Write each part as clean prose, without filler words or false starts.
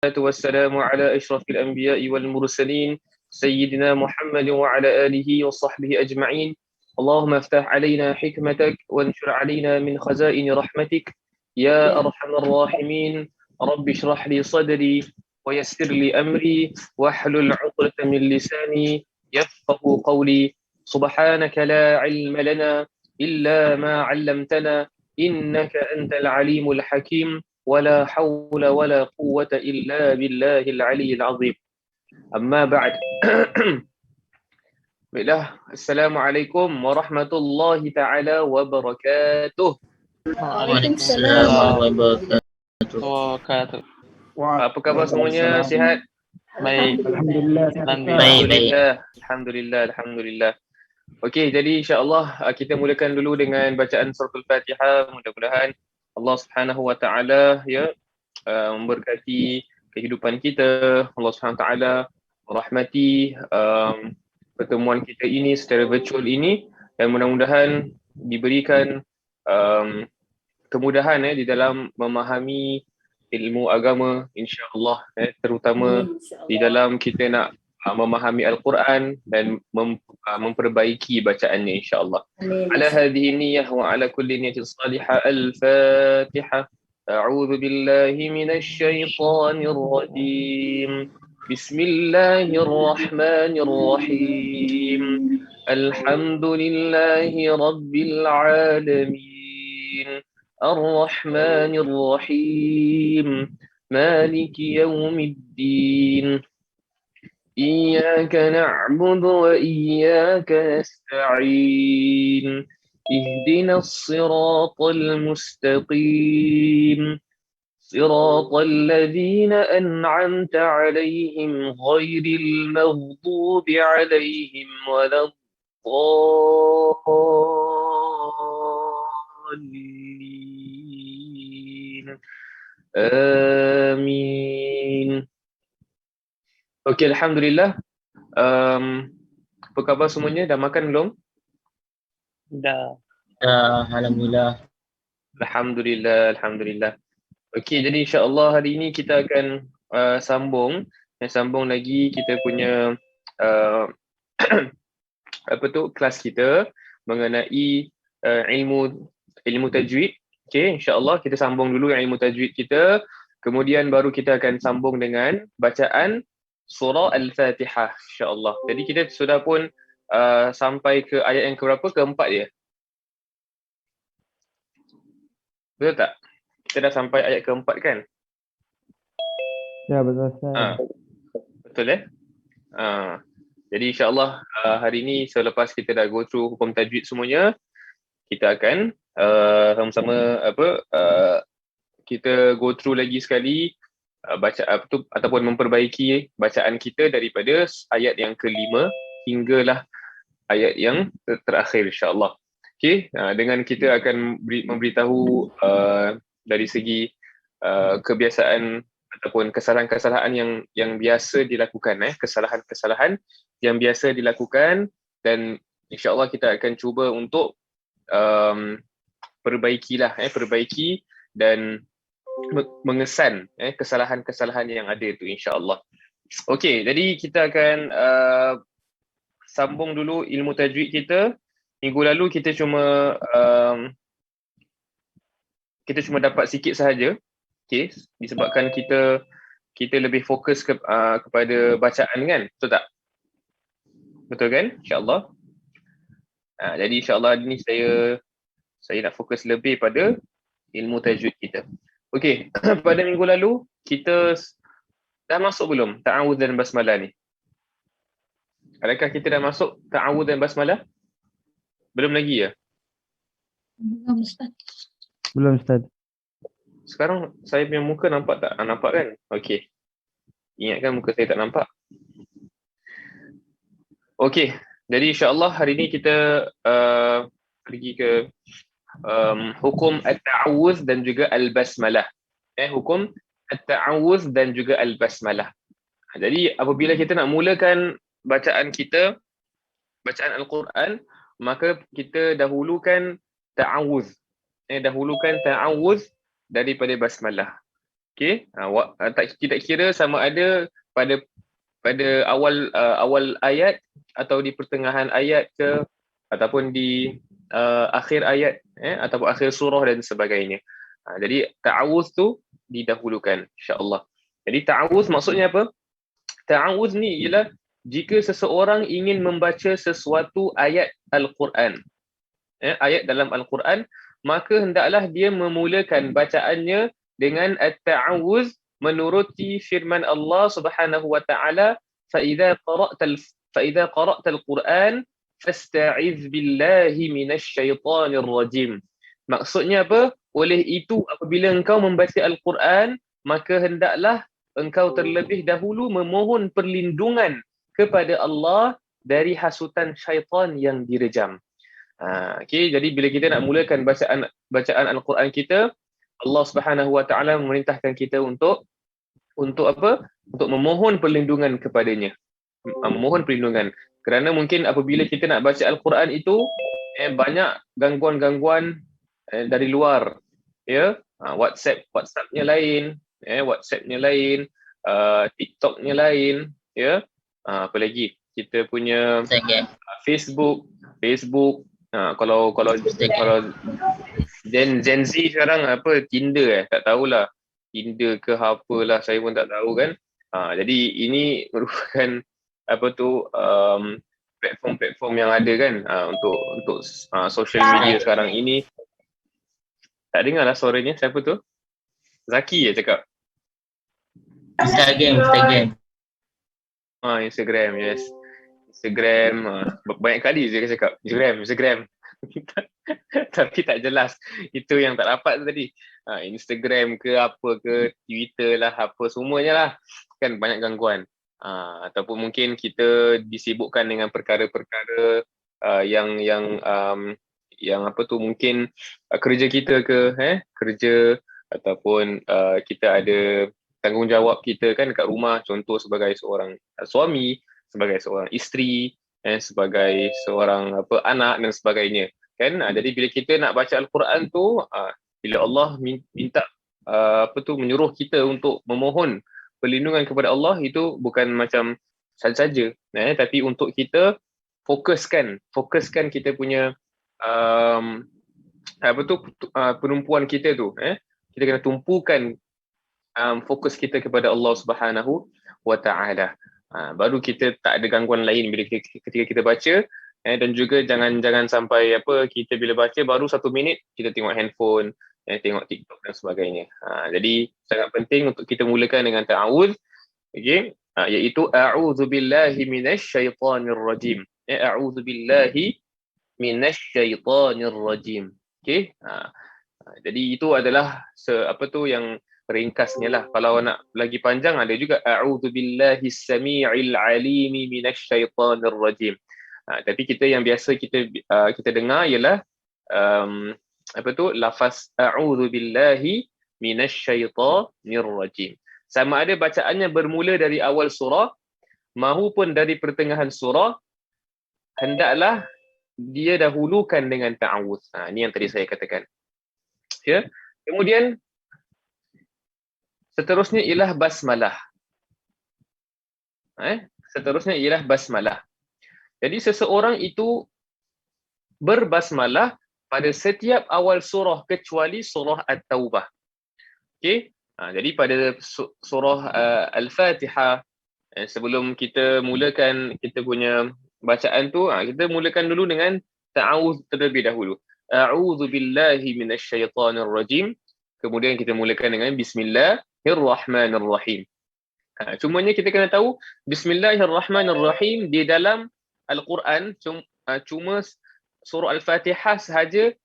والسلام على أشرف الأنبياء والمرسلين سيدنا محمد وعلى آله وصحبه أجمعين. اللهم افتح علينا حكمتك وانشر علينا من خزائن رحمتك يا أرحم الراحمين. رب اشرح لي صدري ويسر لي أمري واحلل عقدة من لساني يفقه قولي. سبحانك لا علم لنا إلا ما علمتنا إنك أنت العليم الحكيم ولا حول ولا قوة إلا بالله العلي العظيم. أما بعد. Baiklah, Assalamualaikum warahmatullahi taala wabarakatuh. Waalaikumsalam warahmatullahi wabarakatuh. Apa khabar semuanya? Sihat? Baik. Alhamdulillah. Alhamdulillah. Okey, jadi insya-Allah kita mulakan dulu dengan bacaan suratul Fatihah. Mudah-mudahan Allah Subhanahu wa taala memberkati kehidupan kita. Allah Subhanahu wa taala merahmati pertemuan kita ini secara virtual ini, dan mudah-mudahan diberikan kemudahan di dalam memahami ilmu agama, insya-Allah, terutama di dalam kita nak memahami Al-Quran dan memperbaiki bacaannya, insya-Allah. Ala hadhihi niyyah wa ala kulli niyyatin salihah. Al-Fatihah. A'udzu billahi minasy syaithanir rajim. Bismillahirrahmanirrahim. Alhamdulillahi rabbil alamin. Ar-Rahmanir Rahim. Maliki yaumiddin. Iyyaka na'budu wa iyyaka nasta'in. Ihdinas siratal mustaqim. صراط الذين أنعمت عليهم غير المغضوب عليهم ولا الضالين. آمين. Okey, Alhamdulillah. Apa khabar semuanya? Dah makan belum? Dah. Alhamdulillah. Alhamdulillah. Okey, jadi insya-Allah hari ini kita akan sambung lagi kita punya kelas kita mengenai ilmu tajwid. Okey, insya-Allah kita sambung dulu ilmu tajwid kita, kemudian baru kita akan sambung dengan bacaan surah Al-Fatihah, insya-Allah. Jadi kita sudah pun sampai ke ayat yang keberapa? Keempat ya. Betul tak? Kita dah sampai ayat keempat kan? Ya, betul Ustaz. Betul jadi insya-Allah hari ini selepas kita dah go through hukum tajwid semuanya, kita akan sama-sama kita go through lagi sekali ataupun memperbaiki bacaan kita daripada ayat yang kelima hinggalah ayat yang terakhir, insya-Allah. Okey, dengan kita akan memberitahu dari segi kebiasaan ataupun kesalahan-kesalahan yang biasa dilakukan, kesalahan-kesalahan yang biasa dilakukan, dan insya-Allah kita akan cuba untuk perbaiki dan mengesan kesalahan-kesalahan yang ada itu, insya-Allah. Okey, jadi kita akan sambung dulu ilmu tajwid kita. Minggu lalu kita cuma dapat sikit sahaja, okey, disebabkan kita lebih fokus kepada bacaan kan, betul tak? Betul kan, insya-Allah. Jadi insya-Allah hari ni saya nak fokus lebih pada ilmu tajwid kita. Okey, pada minggu lalu kita dah masuk belum ta'awudz dan basmalah ni? Adakah kita dah masuk ta'awudz dan basmalah? Belum lagi ya? Belum Ustaz. Sekarang saya punya muka nampak tak? Nampak kan? Okey. Ingatkan muka saya tak nampak. Okey. Jadi insya-Allah hari ni kita pergi ke hukum at-ta'awudz dan juga al-basmalah. Hukum at-ta'awudz dan juga al-basmalah. Jadi apabila kita nak mulakan bacaan Al-Quran, maka kita dahulukan ta'awudz. Dahulukan ta'awudz daripada basmalah. Okey, tidak kira sama ada pada awal ayat atau di pertengahan ayat ke, ataupun di akhir ayat, ataupun akhir surah dan sebagainya. Jadi ta'awuz tu didahulukan, insya-Allah. Jadi ta'awuz maksudnya apa? Ta'awuz ni ialah jika seseorang ingin membaca sesuatu ayat Al-Quran, ayat dalam Al-Quran, maka hendaklah dia memulakan bacaannya dengan at-ta'awuz menuruti firman Allah Subhanahu wa taala, فَإِذَا قَرَأْتَ الْقُرْآنَ فَاسْتَعِذْ بِاللَّهِ مِنَ الشَّيْطَانِ الرَّجِيمِ. Maksudnya apa? Oleh itu apabila engkau membaca Al-Quran, maka hendaklah engkau terlebih dahulu memohon perlindungan kepada Allah dari hasutan syaitan yang direjam. Okay, jadi bila kita nak mulakan bacaan Al-Quran kita, Allah Subhanahu wa taala memerintahkan kita untuk apa? Untuk memohon perlindungan kepadanya. Memohon perlindungan. Kerana mungkin apabila kita nak baca Al-Quran itu banyak gangguan-gangguan dari luar. Ya, WhatsApp-nya lain, WhatsApp-nya lain, TikTok-nya lain, ya. Apa lagi? Kita punya Facebook, kalau Gen Z sekarang apa, Tinder tak tahulah. Tinder ke apalah, saya pun tak tahu kan. Jadi ini merupakan apa tu, platform-platform yang ada kan, untuk social media sekarang ini. Tak dengar lah suaranya, siapa tu? Zaki ya cakap. Instagram. Instagram, yes. Instagram, banyak kali saya cakap Instagram. Tapi tak jelas. Itu yang tak dapat tadi. Instagram ke apa ke, Twitter lah, apa semuanya lah. Kan banyak gangguan. Ataupun mungkin kita disibukkan dengan perkara-perkara yang apa tu, mungkin kerja kita ke, kerja, ataupun kita ada tanggungjawab kita kan kat rumah, contoh sebagai seorang suami, sebagai seorang isteri, sebagai seorang anak dan sebagainya kan. Jadi bila kita nak baca Al-Quran tu, bila Allah minta menyuruh kita untuk memohon perlindungan kepada Allah, itu bukan macam saja-saja, tapi untuk kita fokuskan kita punya penumpuan kita tu, kita kena tumpukan fokus kita kepada Allah Subhanahu wa taala. Baru kita tak ada gangguan lain bila ketika kita baca, dan juga jangan sampai kita bila baca baru 1 minit kita tengok handphone, tengok TikTok dan sebagainya. Jadi sangat penting untuk kita mulakan dengan ta'awuz, okey, iaitu a'udzubillahi minasyaitonir rajim. A'udzubillahi minasyaitonir rajim. Okey. Jadi itu adalah yang ringkasnya lah. Kalau nak lagi panjang ada juga a'udzubillahi samii'il 'alimi minasyaitonir rajim. Tapi kita yang biasa kita dengar ialah lafaz a'udzubillahi minasyaitonir rajim. Sama ada bacaannya bermula dari awal surah maupun dari pertengahan surah, hendaklah dia dahulukan dengan ta'awuz. Ini yang tadi saya katakan. Ya. Kemudian seterusnya ialah basmalah. Seterusnya ialah basmalah. Jadi seseorang itu berbasmalah pada setiap awal surah kecuali surah At-Taubah. Okey. Jadi pada surah Al-Fatihah, sebelum kita mulakan kita punya bacaan tu, kita mulakan dulu dengan ta'awuz terlebih dahulu. A'udzu billahi minasyaitonir rajim. Kemudian kita mulakan dengan Bismillahirrahmanirrahim. Cumanya kita kena tahu Bismillahirrahmanirrahim di dalam Al-Quran cuma surah Al-Fatihah sahaja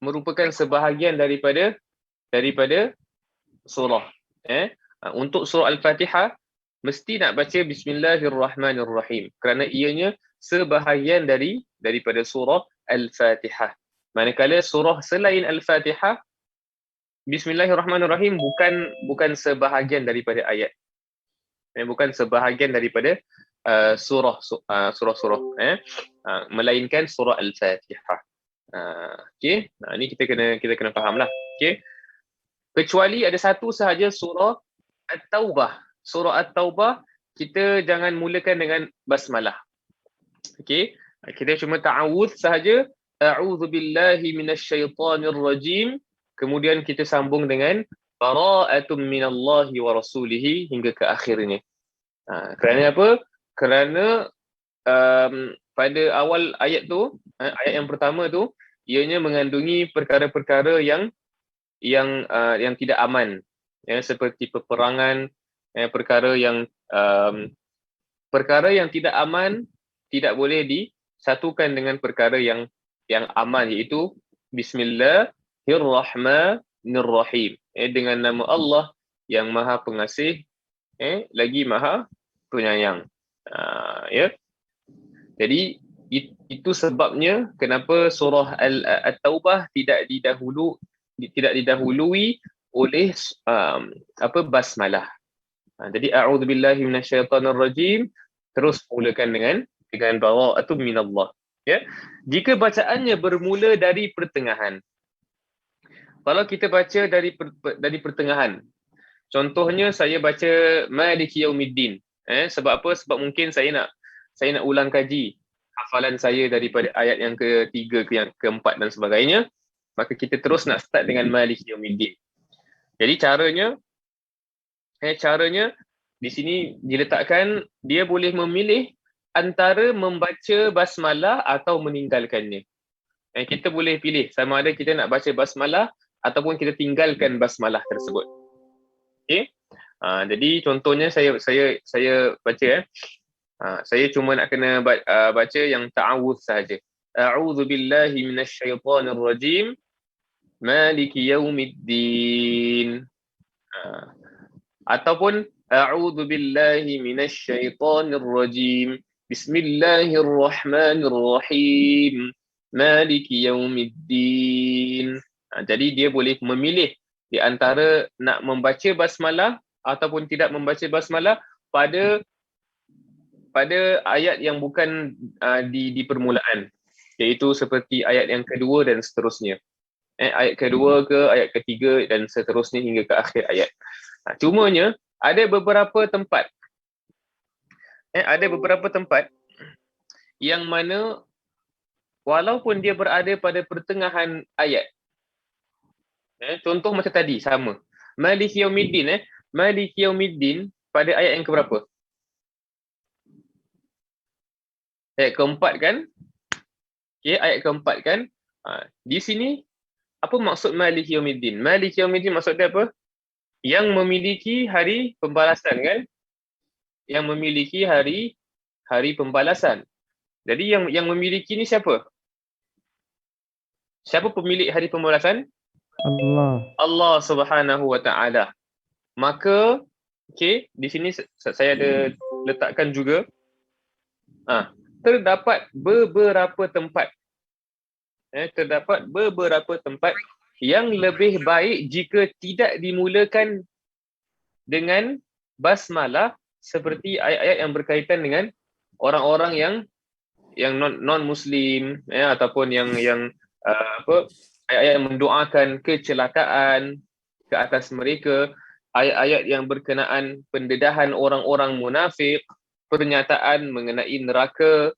merupakan sebahagian daripada surah. Untuk surah Al-Fatihah mesti nak baca Bismillahirrahmanirrahim kerana ianya sebahagian daripada surah Al-Fatihah. Manakala surah selain Al-Fatihah, Bismillahirrahmanirrahim bukan sebahagian daripada ayat. Bukan sebahagian daripada surah-surah, melainkan surah Al-Fatihah. Okey, ini kita kena fahamlah. Okey. Kecuali ada satu sahaja surah At-Taubah. Surah At-Taubah kita jangan mulakan dengan basmalah. Okey, kita cuma ta'awudz sahaja. A'udzu billahi minasyaitonir rajim. Kemudian kita sambung dengan bara'atum minallahi wa rasulihi hingga ke akhirnya. Kerana apa? Kerana pada awal ayat tu, ayat yang pertama tu, ianya mengandungi perkara-perkara yang tidak aman, seperti peperangan, perkara yang tidak aman tidak boleh disatukan dengan perkara yang aman, iaitu Bismillahirrahmanirrahim, dengan nama Allah yang Maha Pengasih lagi Maha Penyayang. Ya. Jadi itu sebabnya kenapa surah At-Taubah tidak didahului oleh basmalah. Jadi a'udzubillahi minasyaitonirrajim, terus mulakan dengan bara'atun minallah. Ya. Jika bacaannya bermula dari pertengahan. Kalau kita baca dari pertengahan. Contohnya saya baca Maliki Yaumiddin. Sebab apa? Sebab mungkin saya nak ulang kaji hafalan saya daripada ayat yang ketiga ke yang keempat dan sebagainya. Maka kita terus nak start dengan Maliki Yaumiddin. Jadi caranya di sini diletakkan dia boleh memilih antara membaca basmalah atau meninggalkannya. Kita boleh pilih sama ada kita nak baca basmalah ataupun kita tinggalkan basmalah tersebut. Okey. Jadi contohnya saya baca saya cuma nak kena baca yang ta'awudz sahaja. A'udzu billahi minasyaitonir rajim. Maliki yaumiddin. Ataupun a'udzu billahi minasyaitonir rajim. Bismillahirrahmanirrahim. Maliki yaumiddin. Jadi dia boleh memilih di antara nak membaca basmalah ataupun tidak membaca basmalah pada ayat yang bukan di permulaan, iaitu seperti ayat yang kedua dan seterusnya. Ayat kedua ke ayat ketiga dan seterusnya hingga ke akhir ayat. Cumanya ada beberapa tempat yang mana walaupun dia berada pada pertengahan ayat, contoh macam tadi sama Maliki Yaumiddin, Maliki Yaumiddin pada ayat yang keberapa? Ayat keempat kan? Okay, ayat keempat kan? Di sini apa maksud Maliki Yaumiddin? Maliki Yaumiddin maksud dia apa? Yang memiliki hari pembalasan kan? Yang memiliki hari pembalasan. Jadi yang memiliki ni siapa? Siapa pemilik hari pembalasan? Allah Subhanahu wa taala. Maka okey, di sini saya ada letakkan juga terdapat beberapa tempat yang lebih baik jika tidak dimulakan dengan basmalah, seperti ayat-ayat yang berkaitan dengan orang-orang yang non muslim, ataupun yang ayat-ayat yang mendoakan kecelakaan ke atas mereka, ayat-ayat yang berkenaan pendedahan orang-orang munafik, pernyataan mengenai neraka,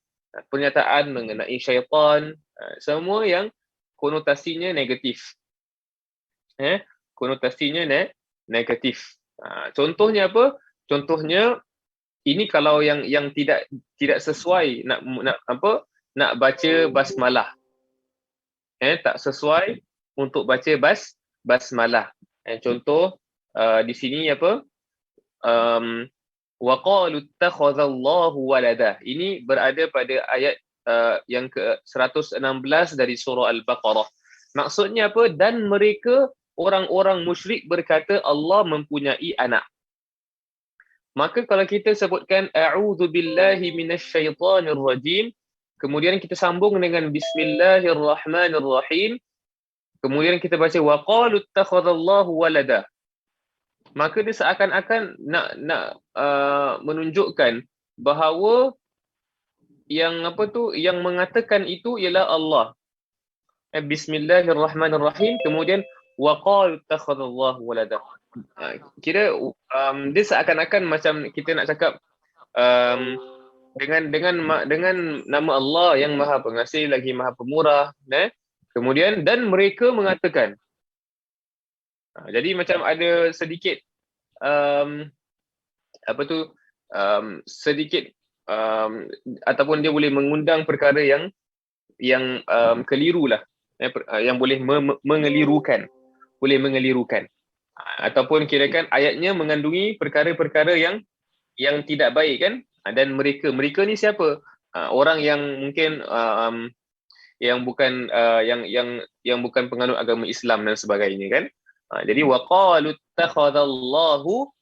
pernyataan mengenai syaitan, semua yang konotasinya negatif. Konotasinya negatif. Contohnya apa? Contohnya ini kalau yang tidak sesuai nak baca basmalah. Tak sesuai untuk baca basmalah. Contoh di sini apa? Wa qalu ittakhadallahu walada. Ini berada pada ayat yang ke-116 dari surah Al-Baqarah. Maksudnya apa? Dan mereka orang-orang musyrik berkata Allah mempunyai anak. Maka kalau kita sebutkan a'udzu billahi minasyaitonir rajim, kemudian kita sambung dengan bismillahirrahmanirrahim, kemudian kita baca wa qalu ittakhadallahu walada, maka dia seakan-akan nak menunjukkan bahawa yang mengatakan itu ialah Allah. Bismillahirrahmanirrahim, kemudian wa qalu ittakhadallahu walada. Kira dia seakan-akan macam kita nak cakap dengan nama Allah yang Maha Pengasih lagi Maha Pemurah, kemudian dan mereka mengatakan. Jadi macam ada sedikit sedikit ataupun dia boleh mengundang perkara yang keliru lah, yang boleh mengelirukan, ataupun kirakan ayatnya mengandungi perkara-perkara yang tidak baik kan. Dan mereka ni siapa? Orang yang mungkin yang bukan yang bukan penganut agama Islam dan sebagainya kan. Jadi waqalu ittakhadallahu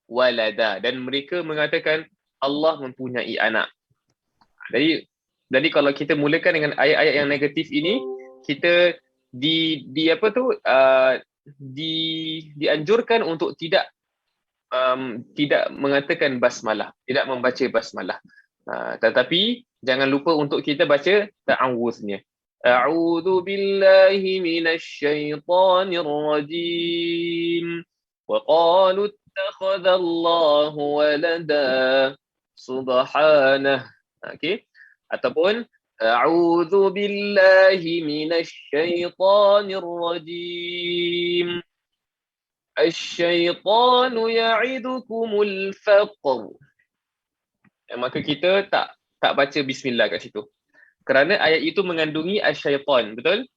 walada, dan mereka mengatakan Allah mempunyai anak. Jadi kalau kita mulakan dengan ayat-ayat yang negatif ini, kita dianjurkan untuk tidak mengatakan basmalah, tidak membaca basmalah. Tetapi jangan lupa untuk kita baca ta'awuznya. A'udzu billahi minasyaitonir rajim. Wa qalu ittakhadallahu walada. Subhanah. Okey. Ataupun a'udzu billahi minasyaitonir rajim. Asy-syaitanu ya'idukumul faqr. Maka kita tak baca bismillah kat situ. Kerana ayat itu mengandungi asy-syaitan, betul?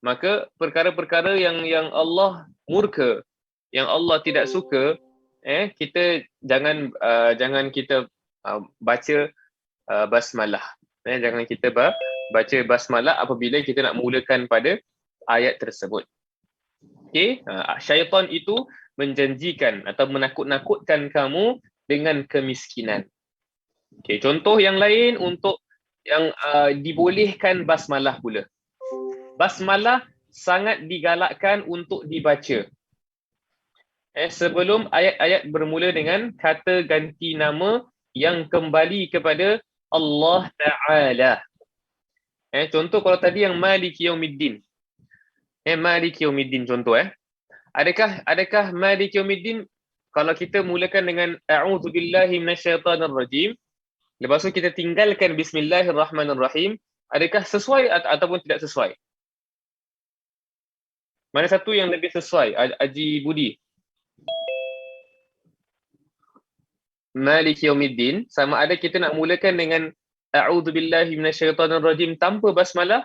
Maka perkara-perkara yang Allah murka, yang Allah tidak suka, kita jangan kita baca basmalah. Jangan kita baca basmalah apabila kita nak mulakan pada ayat tersebut. Okey, syaitan itu menjanjikan atau menakut-nakutkan kamu dengan kemiskinan. Okey, contoh yang lain untuk yang dibolehkan basmalah pula. Basmalah sangat digalakkan untuk dibaca. Sebelum ayat-ayat bermula dengan kata ganti nama yang kembali kepada Allah Ta'ala. Contoh kalau tadi yang Maliki Yaumiddin. Maliki Yaumiddin contoh. Adakah Maliki Yaumiddin kalau kita mulakan dengan A'udzu billahi minasyaitonir rajim, lepas tu kita tinggalkan Bismillahirrahmanirrahim, adakah sesuai ataupun tidak sesuai? Mana satu yang lebih sesuai, Haji Budi? Maliki Yaumiddin, sama ada kita nak mulakan dengan A'udzu billahi minasyaitonir rajim tanpa basmalah,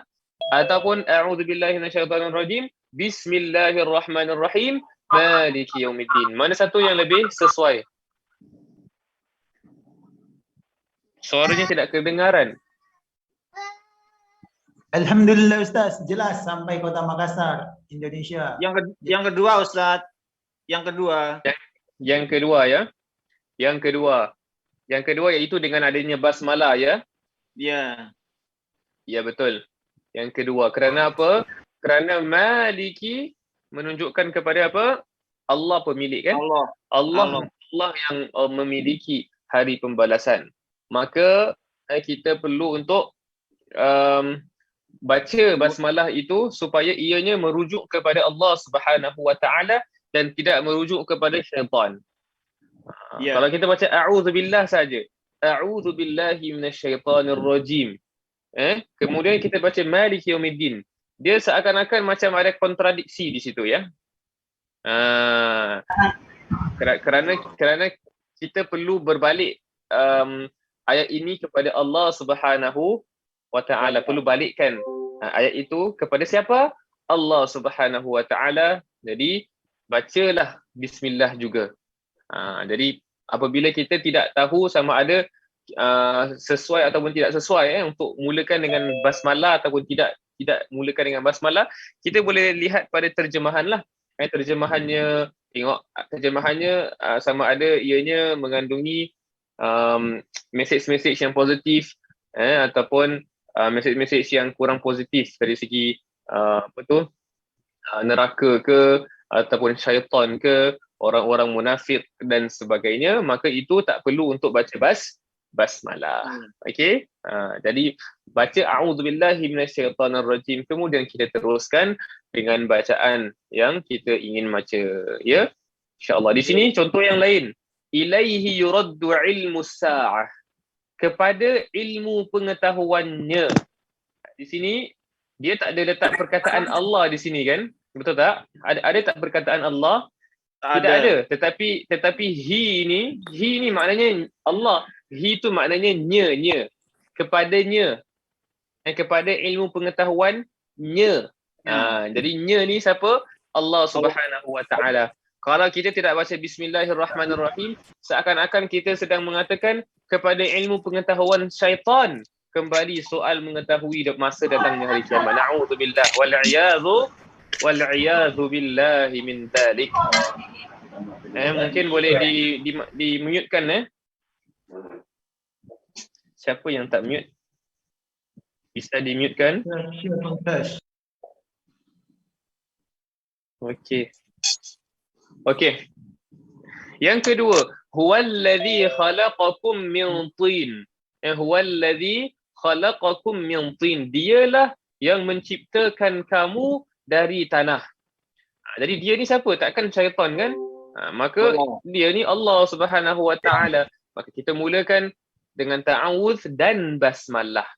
ataupun A'udzu billahi minasyaitonir rajim Bismillahirrahmanirrahim Maliki Yaumiddin. Mana satu yang lebih sesuai? Suaranya tidak kedengaran. Alhamdulillah Ustaz, jelas sampai Kota Makassar, Indonesia. Yang kedua Ustaz. Yang kedua ya. Yang kedua iaitu dengan adanya basmalah ya. Ya. Ya betul. Yang kedua, kerana apa? Kerana Maliki menunjukkan kepada apa? Allah pemilik kan? Allah yang memiliki hari pembalasan. Maka kita perlu untuk baca basmalah itu supaya ianya merujuk kepada Allah Subhanahu Wa Taala dan tidak merujuk kepada syaitan. Kalau kita baca a'udzubillah saja, a'udzubillahi minasyaitonir rajim. Kemudian kita baca Maliki Yaumiddin. Dia seakan-akan macam ada kontradiksi di situ ya. Kerana kita perlu berbalik ayat ini kepada Allah Subhanahu Wa Taala, perlu balikkan ayat itu kepada siapa? Allah Subhanahu Wa Taala. Jadi bacalah bismillah juga. Jadi apabila kita tidak tahu sama ada sesuai ataupun tidak sesuai untuk mulakan dengan basmalah ataupun tidak mulakan dengan basmalah, kita boleh lihat pada terjemahan lah. Terjemahannya, tengok terjemahannya sama ada ianya mengandungi mesej-mesej yang positif ataupun mesej-mesej yang kurang positif dari segi neraka ke ataupun syaitan ke, orang-orang munafik dan sebagainya, maka itu tak perlu untuk baca basmalah. Okey? Jadi baca a'udzubillahi minasyaitonir rajim, kemudian kita teruskan dengan bacaan yang kita ingin baca. Ya, insya-Allah. Di sini contoh yang lain. Ilaihi yuraddu ilmu sa'ah. Kepada ilmu pengetahuannya. Di sini dia tak ada letak perkataan Allah di sini kan? Betul tak? Ada tak perkataan Allah? Tidak ada. Tetapi he ni maknanya Allah. He tu maknanya nya. Kepadanya. Kepada ilmu pengetahuannya. Jadi nya ni siapa? Allah Subhanahu wa taala. Kalau kita tidak baca bismillahirrahmanirrahim, seakan-akan kita sedang mengatakan kepada ilmu pengetahuan syaitan kembali soal mengetahui masa datangnya hari kiamat. Na'udzubillah wal iyadzu billahi min dzalik. Mungkin boleh di mute-kan Siapa yang tak mute? Bisa di mute-kan? Okey. Yang kedua, huwallazi khalaqakum min tin. Huwallazi khalaqakum min tin. Dialah yang menciptakan kamu dari tanah. Jadi dia ni siapa? Takkan syaitan kan? Maka dia ni Allah Subhanahu wa taala. Maka kita mulakan dengan ta'awudz dan basmalah.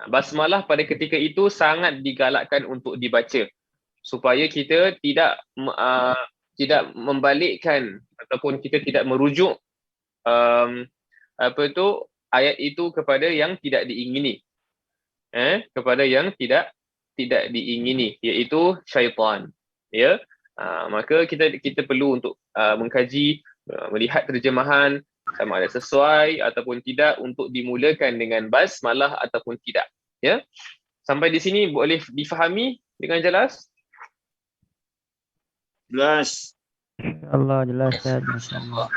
Basmalah pada ketika itu sangat digalakkan untuk dibaca supaya kita tidak membalikkan ataupun kita tidak merujuk ayat itu kepada yang tidak diingini. Kepada yang tidak diingini, iaitu syaitan. Ya. Maka kita perlu untuk mengkaji, melihat terjemahan sama ada sesuai ataupun tidak untuk dimulakan dengan basmalah ataupun tidak. Ya. Sampai di sini boleh difahami dengan jelas? Jelas. Allah jelas Ustaz, masya-Allah.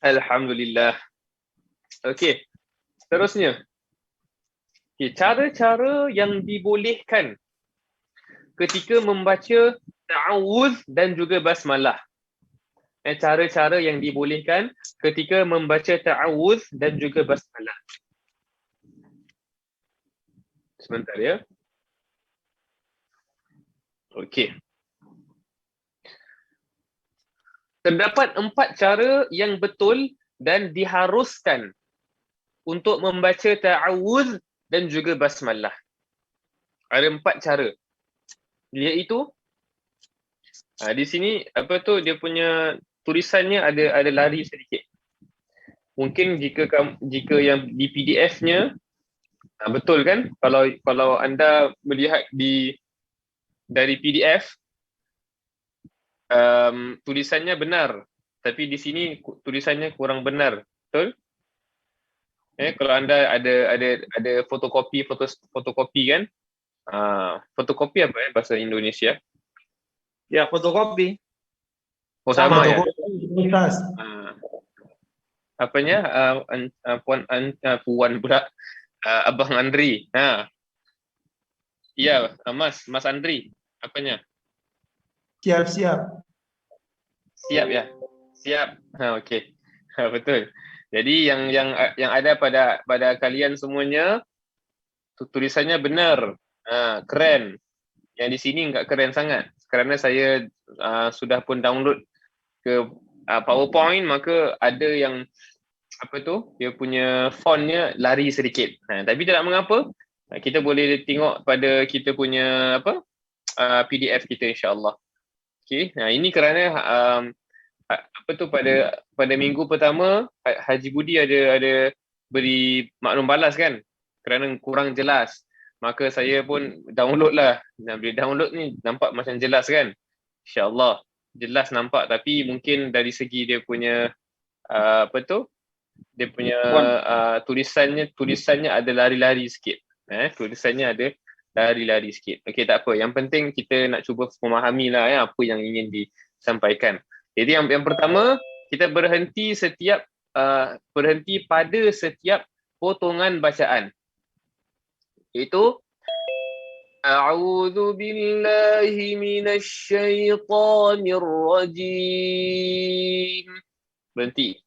Alhamdulillah. Okey. Seterusnya. Cara-cara yang dibolehkan ketika membaca ta'awudz dan juga basmalah. Cara-cara yang dibolehkan ketika membaca ta'awudz dan juga basmalah. Sebentar ya. Okey. Terdapat 4 cara yang betul dan diharuskan untuk membaca ta'awudz dan juga basmalah. Ada 4 cara. Iaitu di sini dia punya tulisannya ada lari sedikit. Mungkin jika yang di PDF-nya betul kan? Kalau anda melihat dari PDF tulisannya benar, tapi di sini tulisannya kurang benar. Betul? Kalau anda ada fotokopi kan? Fotokopi apa bahasa Indonesia? Ya, fotokopi. Oh, sama ya. Apanya? Puan pula. Abang Andri. Ya, Mas Andri. Apanya? Siap. Siap ya. Siap. Okey. Betul. Jadi yang ada pada kalian semuanya tulisannya benar. Keren. Yang di sini enggak keren sangat. Kerana saya sudah pun download ke PowerPoint, maka ada yang dia punya fontnya lari sedikit. Tapi tidak mengapa. Kita boleh tengok pada kita punya PDF kita insya-Allah. Okey. Ini kerana pada minggu pertama Haji Budi ada beri maklum balas kan, kerana kurang jelas. Maka saya pun download lah. Bila download ni nampak macam jelas kan? InsyaAllah jelas nampak, tapi mungkin dari segi dia punya dia punya tulisannya ada lari-lari sikit. Tulisannya ada lari-lari sikit. Okey, tak apa. Yang penting kita nak cuba memahami lah apa yang ingin disampaikan. Jadi yang pertama, kita berhenti pada setiap potongan bacaan. Itu A'udzu billahi minasy syaithanir rajim. Berhenti.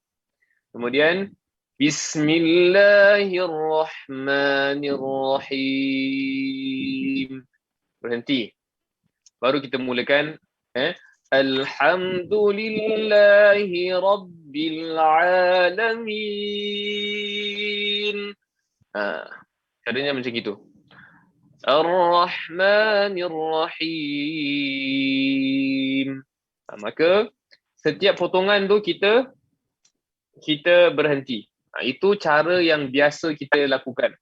Kemudian Bismillahirrahmanirrahim. Berhenti. Baru kita mulakan Alhamdulillahi Rabbil Alamin. Caranya macam gitu. Ar-Rahmanir-Rahim. Maka setiap potongan tu kita berhenti. Itu cara yang biasa kita lakukan.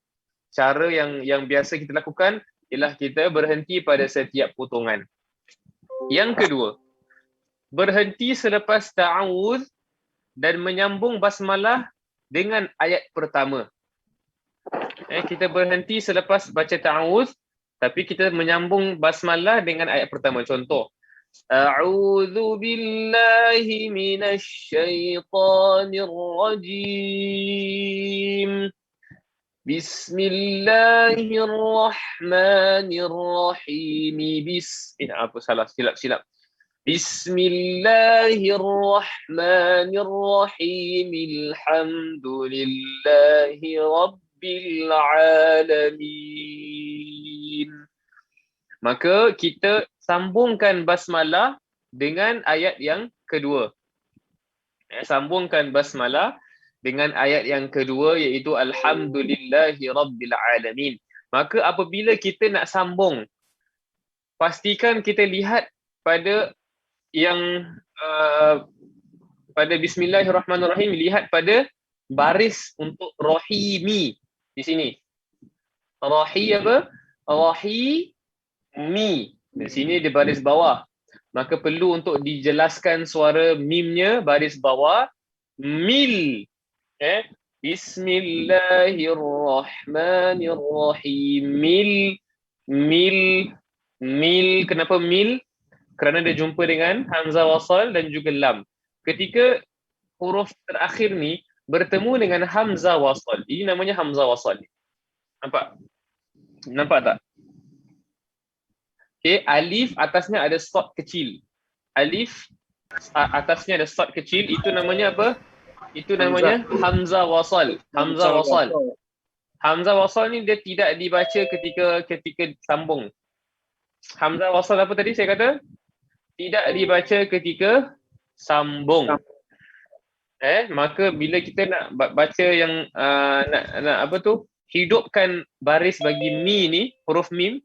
Cara yang biasa kita lakukan ialah kita berhenti pada setiap potongan. Yang kedua, berhenti selepas ta'awudz dan menyambung basmalah dengan ayat pertama. Kita berhenti selepas baca ta'awudz tapi kita menyambung basmalah dengan ayat pertama. Contoh, A'udzu billahi minasy syaithanir rajim. Bismillahirrahmanirrahim. Silap. Bismillahirrahmanirrahim. Alhamdulillahi Rabbil Alamin. Maka kita sambungkan basmalah dengan ayat yang kedua. Sambungkan basmalah dengan ayat yang kedua iaitu Alhamdulillahi Rabbil Alamin. Maka apabila kita nak sambung, pastikan kita lihat pada yang pada Bismillahirrahmanirrahim, lihat pada baris untuk Rahimi di sini. Rahimi. Di sini di baris bawah. Maka perlu untuk dijelaskan suara mimnya baris bawah. Mil. Bismillahirrahmanirrahim. Mil. Kenapa mil? Kerana dia jumpa dengan hamzah wasal dan juga lam. Ketika huruf terakhir ni bertemu dengan hamzah wasal, ini namanya hamzah wasal. Nampak tak? Okay, alif atasnya ada sod kecil. Alif atasnya ada sod kecil, itu namanya apa? Itu namanya hamzah wasal. Hamzah wasal ni dia tidak dibaca ketika sambung. Hamzah wasal apa tadi saya kata? Tidak dibaca ketika sambung. Maka bila kita nak baca yang nak hidupkan baris bagi mi ni, huruf mim,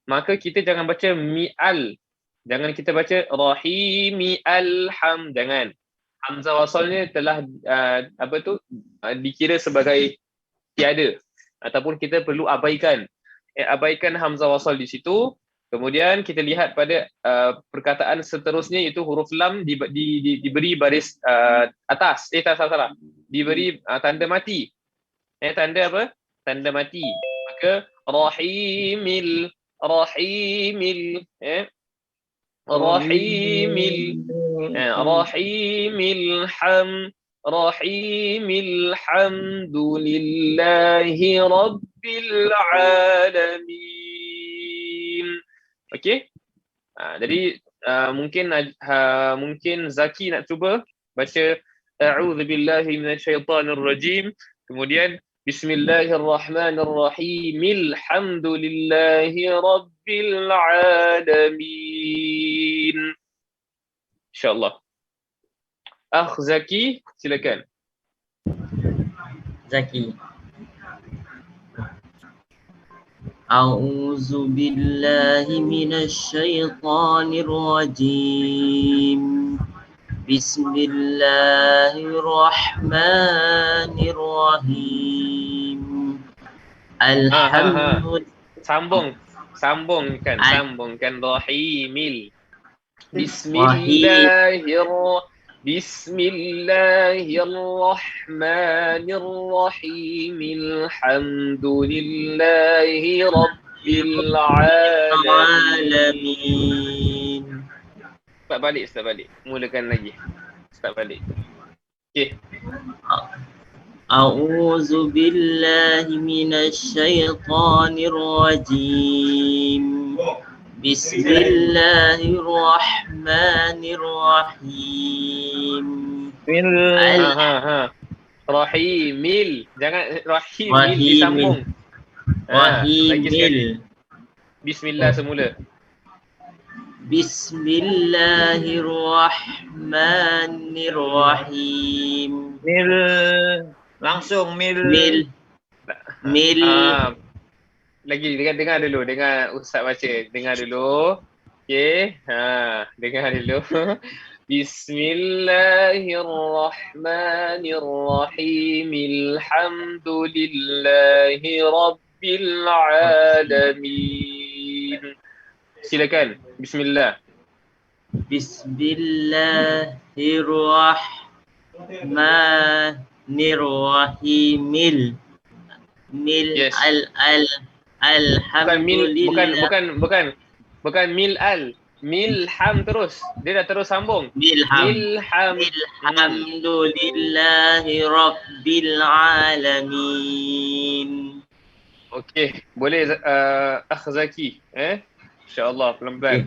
maka kita jangan baca mi'al. Jangan kita baca rahimi alham, jangan. Hamzah wasalnya telah dikira sebagai tiada ataupun kita perlu abaikan. Abaikan hamzah wasal di situ. Kemudian kita lihat pada perkataan seterusnya, iaitu huruf lam diberi baris atas. Salah. Diberi tanda mati. Tanda apa? Tanda mati. Maka rahimil rahimil hamdulillahi rabbil alamin. Okey. Jadi mungkin Zaki nak cuba baca a'udzubillahi minasyaitonirrajim, kemudian Bismillahirrahmanirrahim. Alhamdulillahi Rabbil Alamin. InsyaAllah. Zaki, silakan. Zaki. A'udzu billahi minasy syaithanir rajim. Bismillahirrahmanirrahim. Alhamdulillah. Sambungkan rahimil. Bismillahirrahmanirrahim. Alhamdulillahi Rabbil Alamin. Start balik. Mulakan lagi. Start balik. Okey. A'udzu billahi minasy syaithanir rajim. Bismillahirrahmanirrahim. Rahimil. Jangan rahimil disambung. Lagi sekali. Wahimil. Bismillah semula. Bismillahirrahmanirrahim. Mil. Langsung mil. Mil. Lagi dengar dulu. Dengar Ustaz baca. Dengar dulu. Okey. Dengar dulu. Bismillahirrahmanirrahim. Alhamdulillahi rabbil alamin. Silakan. Bismillah. Bismillahirrahmanirrahim. Yes. Alhamdulillah. Bukan mil al. Milham terus. Dia dah terus sambung. Milham. Alhamdulillahi rabbil alamin. Okey, boleh Akh Zaki, InsyaAllah pelan-pelan.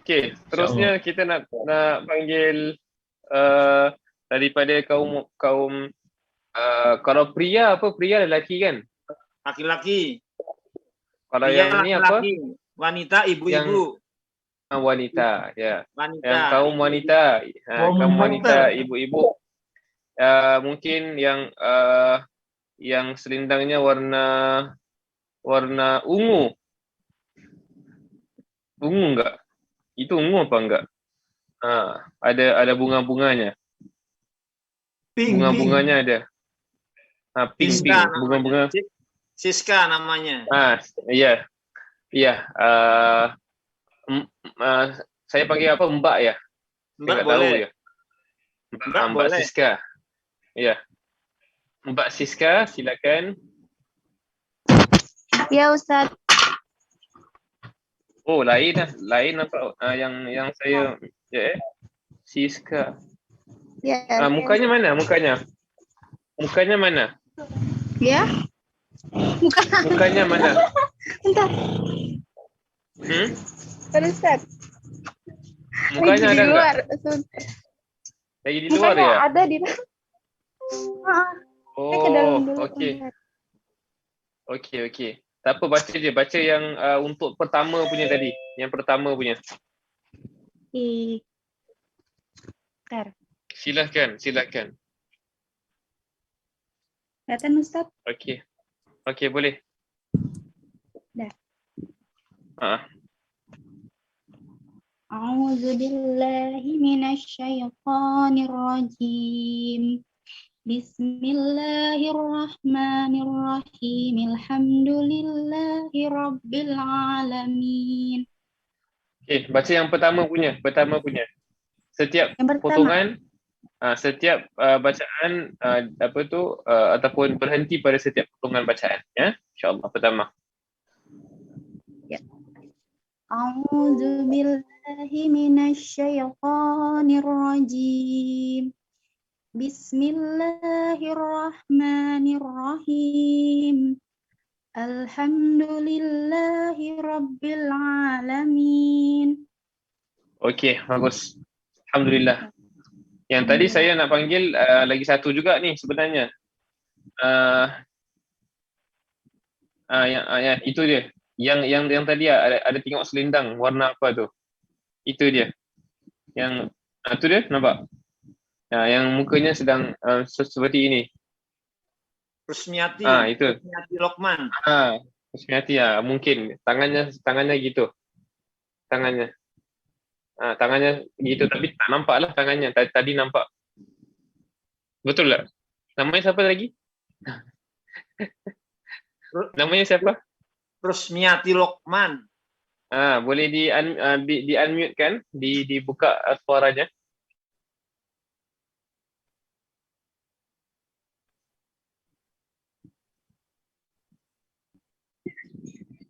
Okey, terusnya kita nak panggil daripada kaum kalau pria lelaki kan? Laki-laki. Kalau Pria, yang ni apa? laki-laki. Wanita, ibu-ibu. Wanita, ya. Wanita. Yang kaum wanita, kaum wanita, ibu-ibu. Mungkin yang selendangnya warna ungu. Ungu enggak? Itu ungu apa enggak? Ada bunga-bunganya. Bunga-bunganya ada. Pink. Bunga-bunga. Siska namanya. Ya. Saya panggil apa? Mbak ya? Mbak Saya boleh. tahu ya. Mbak boleh. Siska. Ya. Mbak Siska, silakan. Ya Ustaz. Oh, lain apa? Yang saya Siska. Ya. Mukanya mana? Mukanya mana? Ya. Mukanya mana? Bentar. Ustaz. Mukanya ada di luar. enggak? Lagi di luar Mukanya ya? ada di dalam. Ke dalam dulu. Okey. Tak apa, baca je. Baca yang untuk pertama punya tadi. Yang pertama punya. Bentar. Silakan. Kelihatan Ustaz? Okey, boleh. Dah. A'udzu billahi minasyaitonir rajim. Bismillahirrahmanirrahim. Alhamdulillahi rabbil alamin. Okey, baca yang pertama punya. Setiap Yang pertama. potongan, setiap bacaan ataupun berhenti pada setiap potongan bacaan, ya. InsyaAllah pertama. A'udzu billahi minasyaitonir rajim. Bismillahirrahmanirrahim. Alhamdulillahi rabbil alamin. Okey, bagus. Alhamdulillah. Yang tadi saya nak panggil lagi satu juga ni sebenarnya. Yang itu dia. Yang tadi ada tengok selendang warna apa tu? Itu dia. Yang tu dia, nampak? Yang mukanya sedang seperti ini. Rusmiati. Itu. Rusmiati Lokman. Rusmiati mungkin tangannya gitu. Tangannya gitu, tapi tak nampak lah tangannya. Tadi nampak. Betul tak? Namanya siapa lagi? Namanya siapa? Rusmiati Lokman. Boleh di unmute kan? Dibuka suaranya.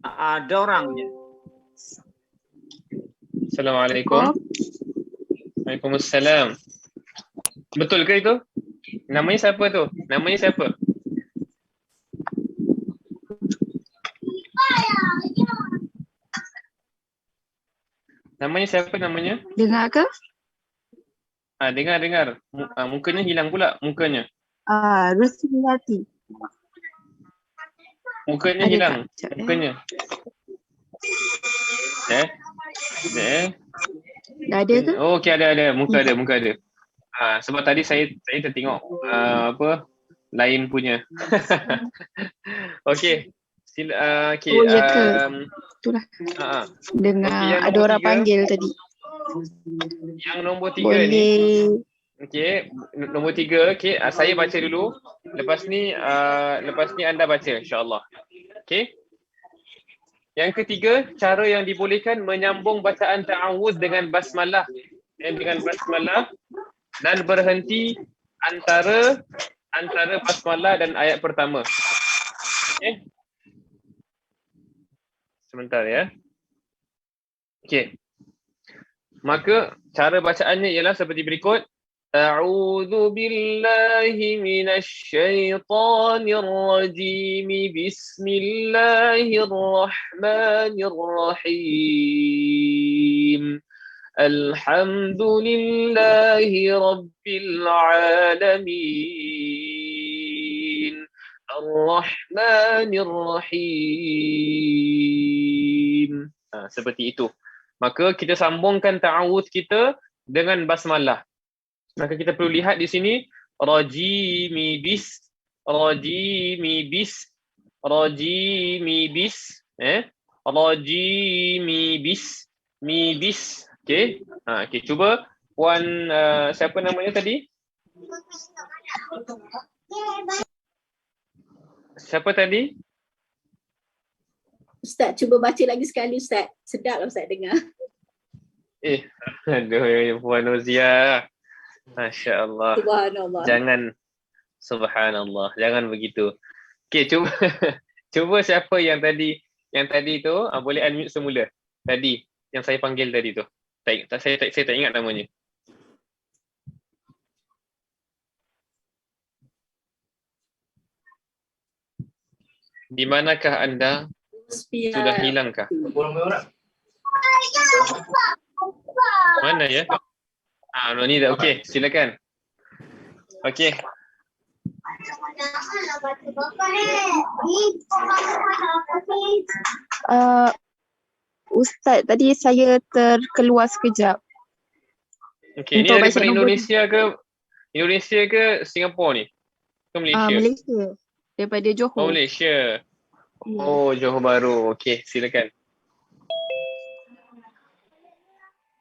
Ada orangnya. Assalamualaikum. Waalaikumsalam. Betul ke itu? Namanya siapa tu? Namanya siapa namanya? Dengar ke? Dengar. Mukanya hilang pula mukanya. Rusmiyati. Mukanya Ada hilang. tak? Sekejap, Mukanya. Dah ada ke? Oh, okey, ada. Muka ada. Sebab tadi saya tertengok lain punya. Okey. Okey. Oh, ya ke? Itulah. Dengar Okey, yang ada nombor orang 3. panggil tadi. Yang nombor 3 ni. Boleh. Okey, nombor 3. Okey, saya baca dulu. Lepas ni anda baca insya-Allah. Okey. Yang ketiga, cara yang dibolehkan menyambung bacaan ta'awuz dengan basmalah. Dan berhenti antara basmalah dan ayat pertama. Okey. Sebentar ya. Okey. Maka cara bacaannya ialah seperti berikut. A'udzu billahi minasyaitonir rajim. Bismillahirrahmanirrahim. Alhamdulillahi rabbil alamin. Ar-Rahmanir Rahim. Seperti itu. Maka kita sambungkan ta'awuz kita dengan basmalah. Maka kita perlu lihat di sini rajimi bis. Rajimi bis. Mi bis. Okey. Okey, cuba puan siapa namanya tadi? Siapa tadi? Ustaz, cuba baca lagi sekali Ustaz. Sedap lah Ustaz dengar. Aduh, Puan Nuzia. Masya Allah. Subhanallah. Subhanallah. Jangan begitu. Okey, cuba siapa yang tadi tu boleh unmute semula. Tadi yang saya panggil tadi tu. Saya tak ingat namanya. Di manakah anda? Sudah hilangkah? Mana ya? Ni dah okey, silakan. Okey. Ustaz, tadi saya terkeluar sekejap. Okey, ni daripada Indonesia ke Singapura ni? Ke Malaysia? Malaysia. Daripada Johor. Oh, Malaysia. Oh, Johor Bahru. Okey, silakan.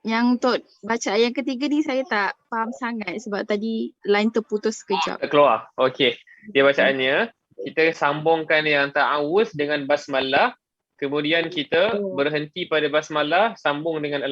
Yang untuk bacaan yang ketiga ni saya tak faham sangat sebab tadi line terputus sekejap. Keluar. Okey. Dia bacaannya, kita sambungkan yang ta'awuz dengan basmalah, kemudian kita berhenti pada basmalah, sambung dengan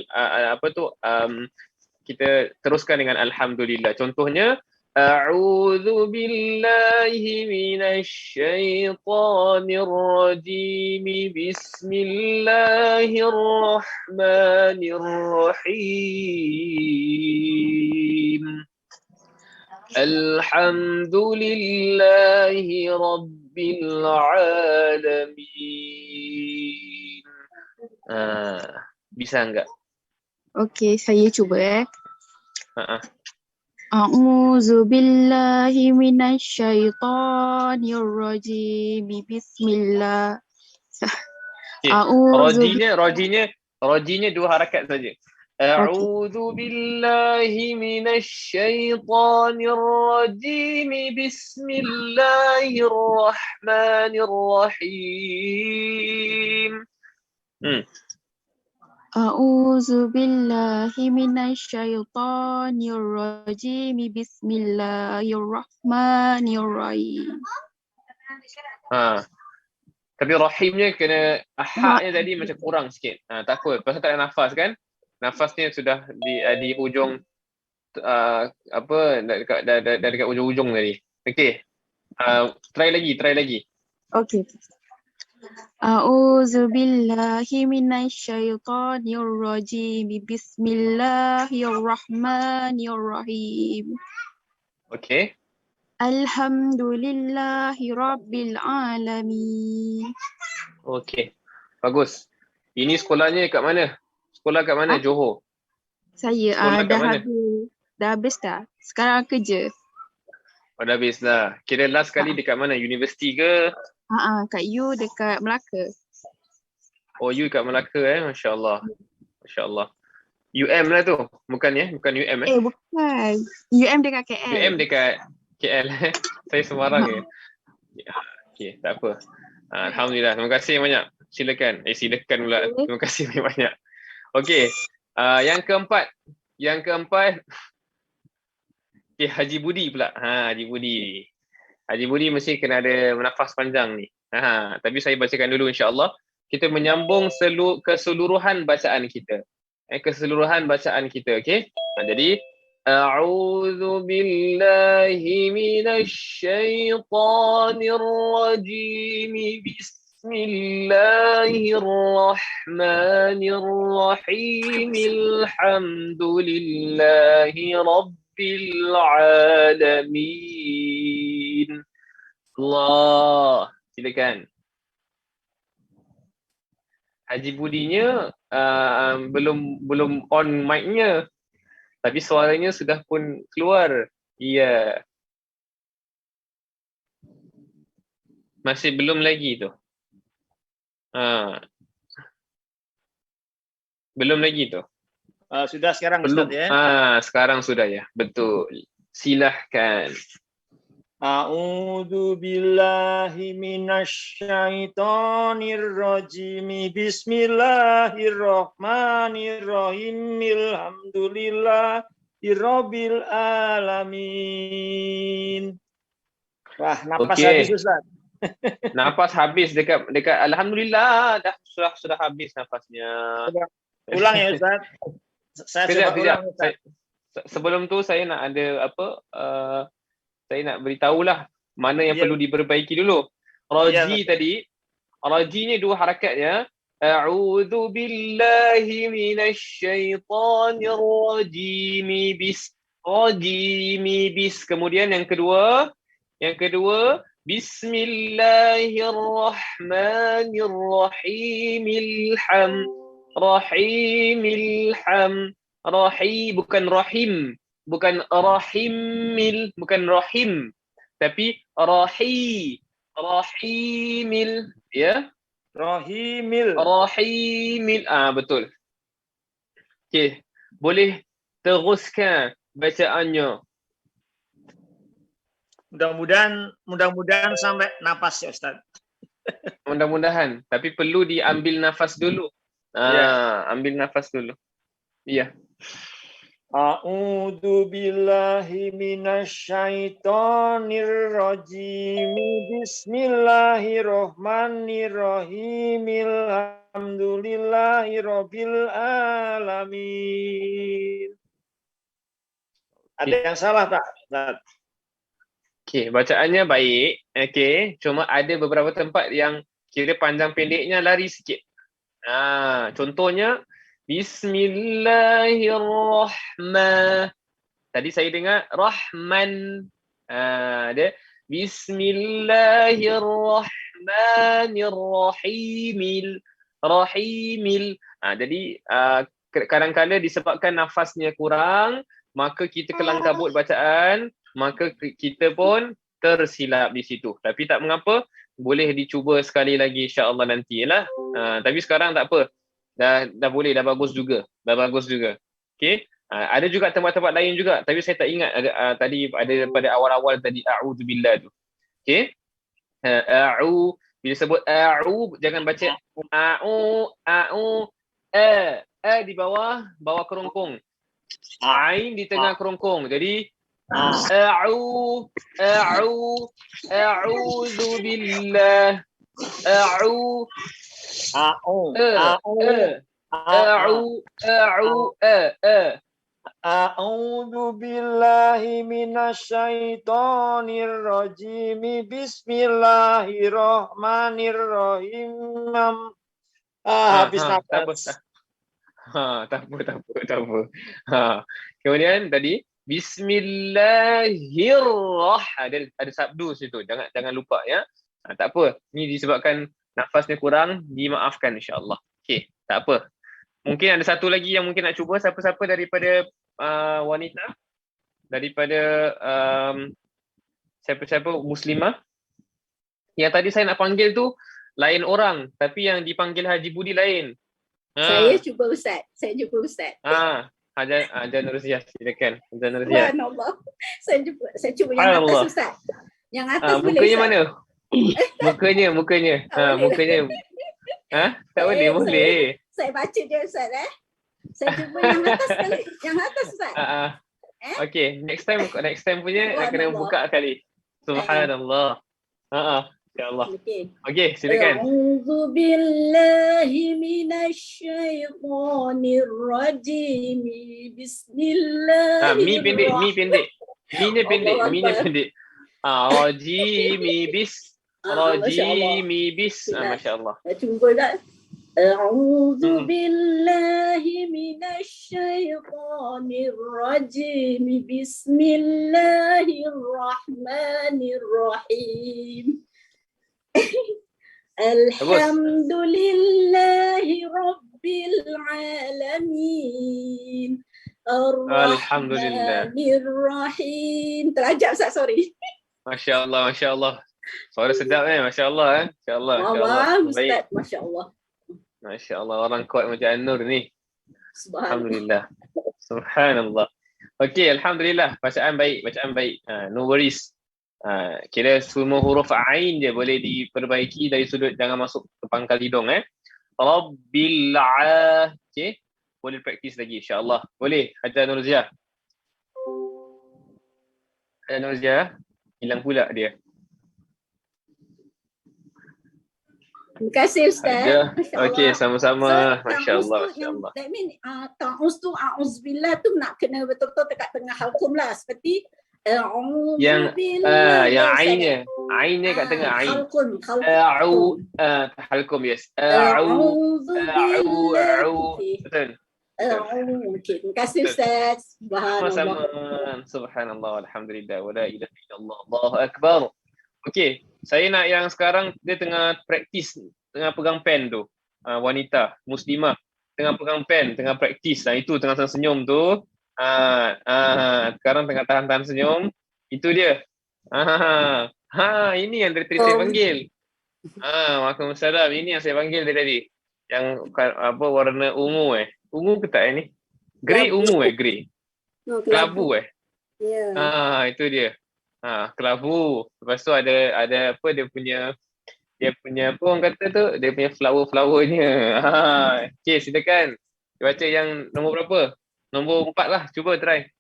kita teruskan dengan alhamdulillah. Contohnya A'udzu billahi minasyaitonir rajim. Bismillahirrahmanirrahim. Alhamdulillahi rabbil alamin. Bisa enggak? Okey, saya cuba A'udzu billahi minasyaitonir rajim. Bismillah. Rojinya 2 harakat saja. A'udzu billahi minasyaitonir rajim. Bismillahirrahmanirrahim. A'udzu billahi minasyaitonir rajim. Bismillahirrahmanirrahim. Tapi rahimnya kena haknya tadi macam kurang sikit. Tak apa, pasal tak ada nafas kan? Nafasnya sudah di ujung dah dekat ujung-ujung tadi. Okey. Try lagi. Okey. A'udzu billahi minasyaitonir rajim. Bismillahirrahmanirrahim. Okey. Alhamdulillahi rabbil alamin. Okey. Bagus. Ini sekolahnya kat mana? Sekolah kat mana? Johor. Saya dah habis dah. Sekarang kerja. Oh, dah habis lah. Kira last kali dekat mana? Universiti ke? Kat U dekat Melaka. Oh, you kat Melaka Masya Allah. Masya Allah. UM lah tu. Bukan bukan UM Bukan. UM dekat KL. UM dekat KL Saya Semarang Okey, tak apa. Alhamdulillah. Terima kasih banyak. Silakan. Silakan pula. Terima kasih banyak. Okey. Yang keempat. Okey, Haji Budi pula. Haji Budi. Haji Budi mesti kena ada nafas panjang ni. Tapi saya bacakan dulu insya-Allah. Kita menyambung keseluruhan bacaan kita. Keseluruhan bacaan kita, okey? Jadi A'udzu billahi minasyaitonir rajim. Bismillahirrahmanirrahim. Alhamdulillahi rabbil alamin. Allah. Silakan. Haji Budinya belum on mic-nya. Tapi suaranya sudah pun keluar. Ya. Masih belum lagi tu. Belum lagi tu. Sudah sekarang Belum. Ustaz ya. Sekarang sudah ya. Betul. Silahkan. A'udzu billahi minasyaitonir rajim. Bismillahirrahmanirrahim. Alhamdulillahirabbil alamin. Wah, napas habis Ustaz. Napas habis dekat alhamdulillah sudah habis nafasnya. Ulang ya Ustaz. Saya coba ulang Ustaz. Sebelum tu saya nak ada saya nak beritahulah mana yang perlu diperbaiki dulu. Raji tadi, rajinya dua harakat ya. A'udzu billahi minasyaitonir rajim. Kemudian yang kedua Bismillahirrahmanirrahim. Rahim bukan rahim. Bukan rahimil, bukan rahim, tapi rahimil, ya. Rahimil. Betul. Okey, boleh teruskan bacaannya. Mudah-mudahan sampai napas ya Ustaz. Mudah-mudahan, tapi perlu diambil nafas dulu. Ambil nafas dulu. Iya. A'udzu billahi minasyaitonir rajim. Bismillahirrahmanirrahim. Alhamdulillahirabbil alamin. Ada yang salah tak? Okey, bacaannya baik. Okey, cuma ada beberapa tempat yang kira panjang pendeknya lari sikit. Contohnya Bismillahirrahman. Tadi saya dengar Rahman. Ada Bismillahirrahmanirrahim. Rahimil. Jadi kadang-kadang disebabkan nafasnya kurang, maka kita kelang kabut bacaan, maka kita pun tersilap di situ. Tapi tak mengapa, boleh dicuba sekali lagi insya-Allah nantilah. Tapi sekarang tak apa. Dah boleh, dah bagus juga. Okey. Ada juga tempat-tempat lain juga, tapi saya tak ingat tadi ada pada awal-awal tadi a'udzubillah tu. Okey. Bila sebut jangan baca di bawah kerongkong. Ain di tengah kerongkong. Jadi a'udzubillah. A'udzu billahi minasyaitonir rajim. Bismillahirrahmanirrahim. Habis nafas. Tak apa. Kemudian tadi Bismillahirrahmanirrahim. Ada sabdu situ. Jangan lupa ya. Tak apa. Ni disebabkan nafasnya kurang, dimaafkan insya-Allah. Okey, tak apa. Mungkin ada satu lagi yang mungkin nak cuba, siapa-siapa daripada wanita, daripada siapa-siapa muslimah. Yang tadi saya nak panggil tu lain orang, tapi yang dipanggil Haji Budi lain. Saya cuba Ustaz. Haja Nurziah, silakan. Haja Nurziah. Subhanallah. Saya cuba yang atas Ustaz. Yang atas boleh mukanya Ustaz? mana? Mukanya. Mukanya. Tak boleh. Saya baca dia Ustaz Saya cuba yang atas sekali. Yang atas Ustaz. Okay, next time punya nak kena buka sekali. Subhanallah. InsyaAllah. Okay, silakan. A'udzu billahi minasyaitonir rajim. Bismillahirrahmanirrahim. Mi pendek. Mi-nya pendek. Rajimi bis. Masya-Allah. Cuba dah. A'udzu billahi minasyaitonir rajim. Bismillahirrahmanirrahim. Alhamdulillahi Rabbil Alamin. Ar-Rahmanir-Rahim. Terajak Ustaz, sorry. Masya Allah. Suara sedap Masya Allah. Masya Allah. Ustaz, Masya Allah. Masya Allah, orang kuat macam An-Nur ni. Alhamdulillah. Subhanallah. Okey, Alhamdulillah. Bacaan baik. No worries. Kira semua huruf Ain je boleh diperbaiki dari sudut jangan masuk ke pangkal hidung. Rabbil okay. Boleh praktis lagi insyaAllah. Boleh, Haja Nurziah. Haja Nurziah, hilang pula dia. Terima kasih Ustaz. Okey, sama-sama. Masya-Allah. That mean a'udzubillah tu nak kena betul-betul dekat tengah halqum lah, seperti yang ainnya kat tengah ain. Halqum yes. Betul. Okey, terima kasih Ustaz. Subhanallah, alhamdulillah, wala ilaha illallah, Allahu akbar. Okey, saya nak yang sekarang dia tengah praktis, tengah pegang pen tu. Wanita muslimah tengah pegang pen, tengah praktis. Itu tengah senyum tu. Sekarang tengah tahan-tahan senyum. Itu dia. Ini yang tadi saya panggil. Waalaikumsalam. Ini yang saya panggil tadi. Yang warna ungu Ungu ke tak ni? Grey ungu grey. Kelabu Ya. Itu dia. Kelabu. Lepas tu ada apa dia punya apa orang kata tu? Dia punya flower-flowernya. Okey, silakan. Baca yang nombor berapa? Nombor 4 lah. Cuba try.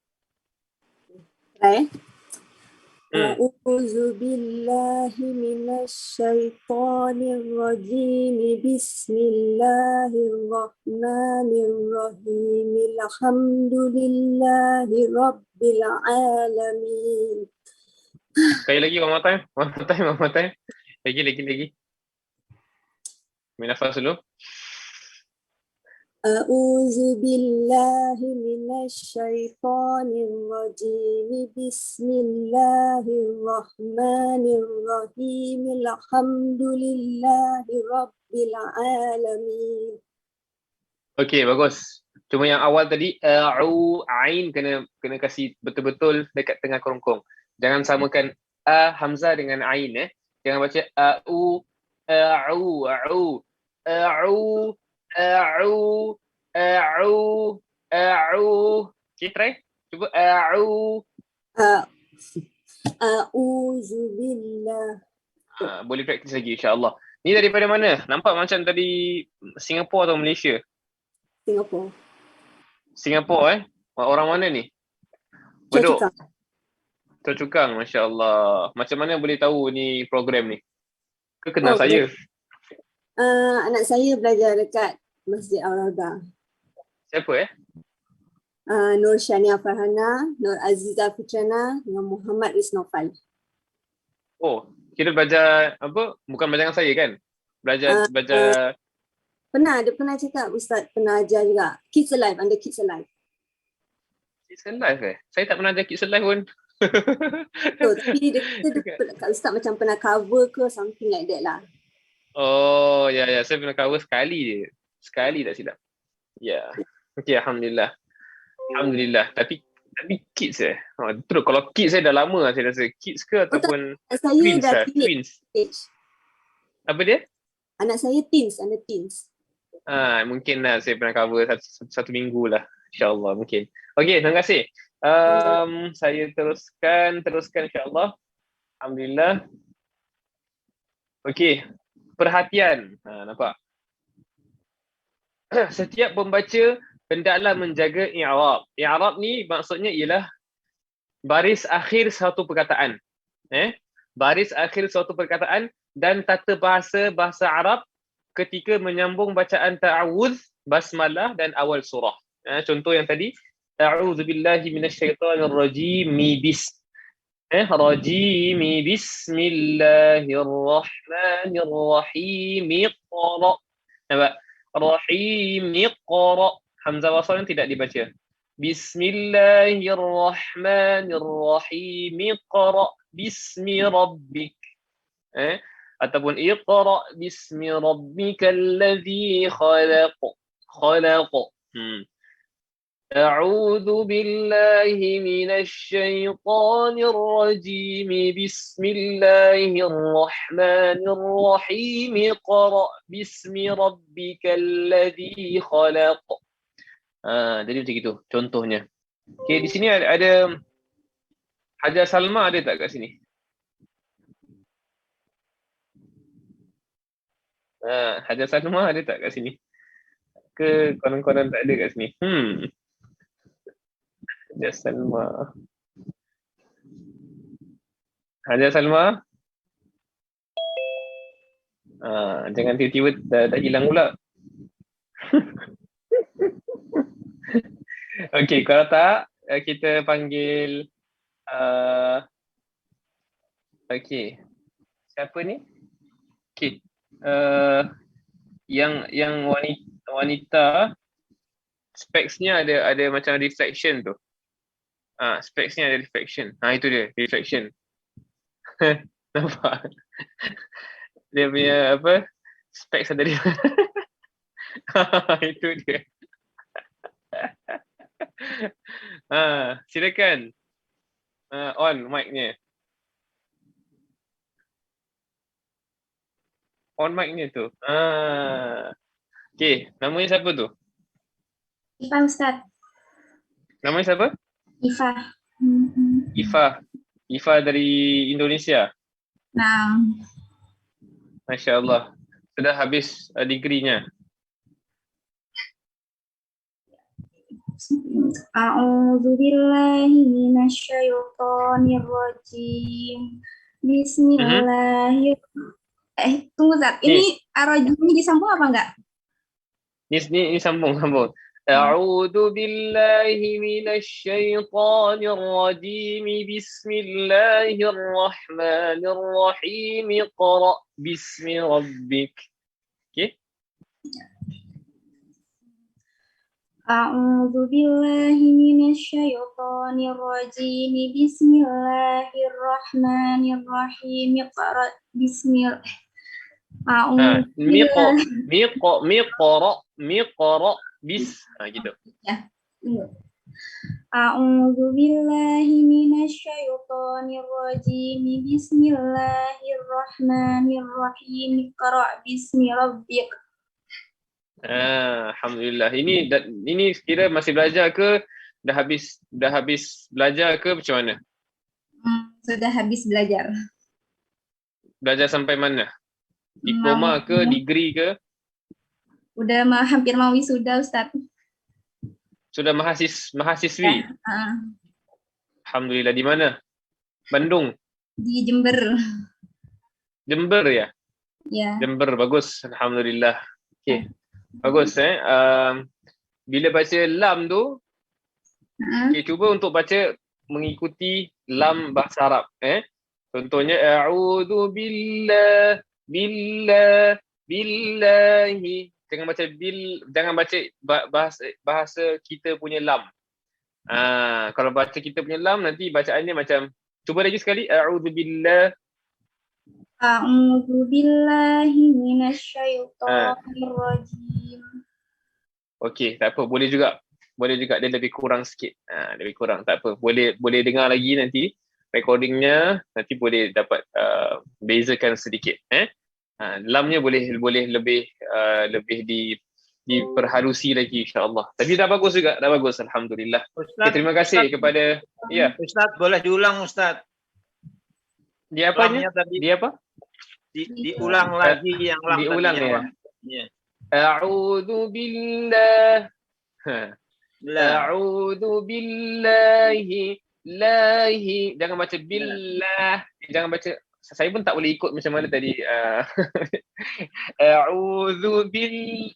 A'udzu billahi minasyaitonir rajim. Bismillahirrahmanirrahim. Alhamdulillahi rabbil alamin. Sekali lagi, one more time. Lagi. Ambil nafas dulu. A'udzu billahi minasyaitonir rajim. Bismillahirrahmanirrahim. Alhamdulillahi rabbil alamin. Okey, bagus. Cuma yang awal tadi ain kena kasih betul-betul dekat tengah kerongkong. Jangan samakan hamzah dengan ain Jangan baca Okay, try. Cuba A'udzu billah. Boleh praktis lagi insya-Allah. Ni daripada mana? Nampak macam dari Singapura atau Malaysia? Singapura Orang mana ni? Bedok. Choa Chu Kang, masya-Allah. Macam mana boleh tahu ni program ni? Kenal saya? Anak saya belajar dekat Masjid Al-Raudah. Siapa Nur Shania Farhana, Nur Aziza Fitrana dengan Muhammad Riznoval. Oh, kira belajar apa? Bukan belajar dengan saya kan? Belajar Dia pernah cakap Ustaz pernah ajar juga. Kids Alive, under Kids Alive. Kids Alive Saya tak pernah ajar Kids Alive pun. Tapi dia kata Ustaz macam pernah cover ke something like that lah. Oh, ya. Saya pernah cover sekali je. Sekali tak silap. Ya. Okey, Alhamdulillah. Tapi Tapi kids terus kalau kids saya dah lama saya rasa. Kids ke ataupun Saya twins dah twins. teenage. Apa dia? Anak saya teens, anak teens. Mungkin lah saya pernah cover satu minggu lah. InsyaAllah mungkin. Okey, terima kasih. Saya teruskan insyaAllah. Alhamdulillah. Okey, perhatian. Nampak? Setiap pembaca hendaklah menjaga i'rab. I'rab ni maksudnya ialah baris akhir satu perkataan. Baris akhir suatu perkataan dan tata bahasa Arab ketika menyambung bacaan ta'awudz, basmalah dan awal surah. Contoh yang tadi, a'udzubillahi minasyaitonir rajim, rajim, bismillahirrahmanirrahim, iqra. Nampak? Rahim, iqra. Hamzah wasal yang tidak dibaca. Bismillahirrahmanirrahim, iqra bismi rabbik. Ataupun iqra bismi rabbikal ladzi khalaq. A'udzu billahi minasy syaithanir rajim. Bismillahirrahmanirrahim. Iqra bismi rabbikal ladzi khalaq. Jadi macam itu contohnya. Okey, di sini ada Hajar Salma ada tak kat sini? Hajar Salma ada tak kat sini? Ke konon-konon tak ada kat sini? Hajar Salma. Hajar Salma? Jangan tiba-tiba dah hilang pula. Okey, kalau tak kita panggil okey. Siapa ni? Okey. Yang wanita specs-nya ada macam reflection tu. Specs-nya ada reflection. Itu dia, reflection. Nampak? Dia punya apa? Specs ada dia. Itu dia. Silakan. On mic-nya. On mic-nya tu. Okey, namanya siapa tu? Ifa Ustaz. Namanya siapa? Ifa. Ifa dari Indonesia. Nah. Masya Allah. Sudah habis degree-nya. A'udzu billahi minasyaitonir rajim. Bismillahirrahmanirrahim. Tunggu Zat. Ini ar-rajim ini disambung apa enggak? Ini sambung. A'udzu billahi minasyaitonir rajim. Bismillahirrahmanirrahim. Iqra bismi rabbik. Okey? A'udzu billahi minasyaitonir rajim. Bismillahirrahmanirrahim. Iqra bismi Miqra bis gitu. Ya. A'udzu billahi minasyaitonir rajim. Bismillahirrahmanirrahim. Iqra bismi rabbik. Alhamdulillah. Ini kira masih belajar ke dah habis belajar ke macam mana? Sudah habis belajar. Belajar sampai mana? Diploma ke, degree ke? Udah hampir mau wisuda Ustaz. Sudah mahasiswi? Ya, Alhamdulillah. Di mana? Bandung? Di Jember. Jember ya? Ya. Jember, bagus. Alhamdulillah. Okey. Bagus bila baca lam tu, cuba untuk baca mengikuti lam bahasa Arab. Contohnya a'udzu billahi. Jangan baca bahasa kita punya lam. Kalau baca kita punya lam nanti bacaannya macam, cuba lagi sekali, a'udzu billahi minasyaitonir rajim. Okey, tak apa, boleh juga. boleh juga dia lebih kurang sikit. Lebih kurang, tak apa. Boleh dengar lagi nanti recordingnya, nanti boleh dapat bezakan sedikit. Lamnya boleh lebih diperhalusi lagi insya-Allah. Tapi dah bagus juga, dah bagus alhamdulillah. Okay, terima kasih kepada Ustaz, boleh diulang Ustaz. Dia apanya? Dia apa? Diulang lagi yang lam diulang tadi, ya. Ya. A'udzu billah. A'udzu billahi lahi. Jangan baca billah. Jangan baca. Saya pun tak boleh ikut macam mana tadi. A'udzu bil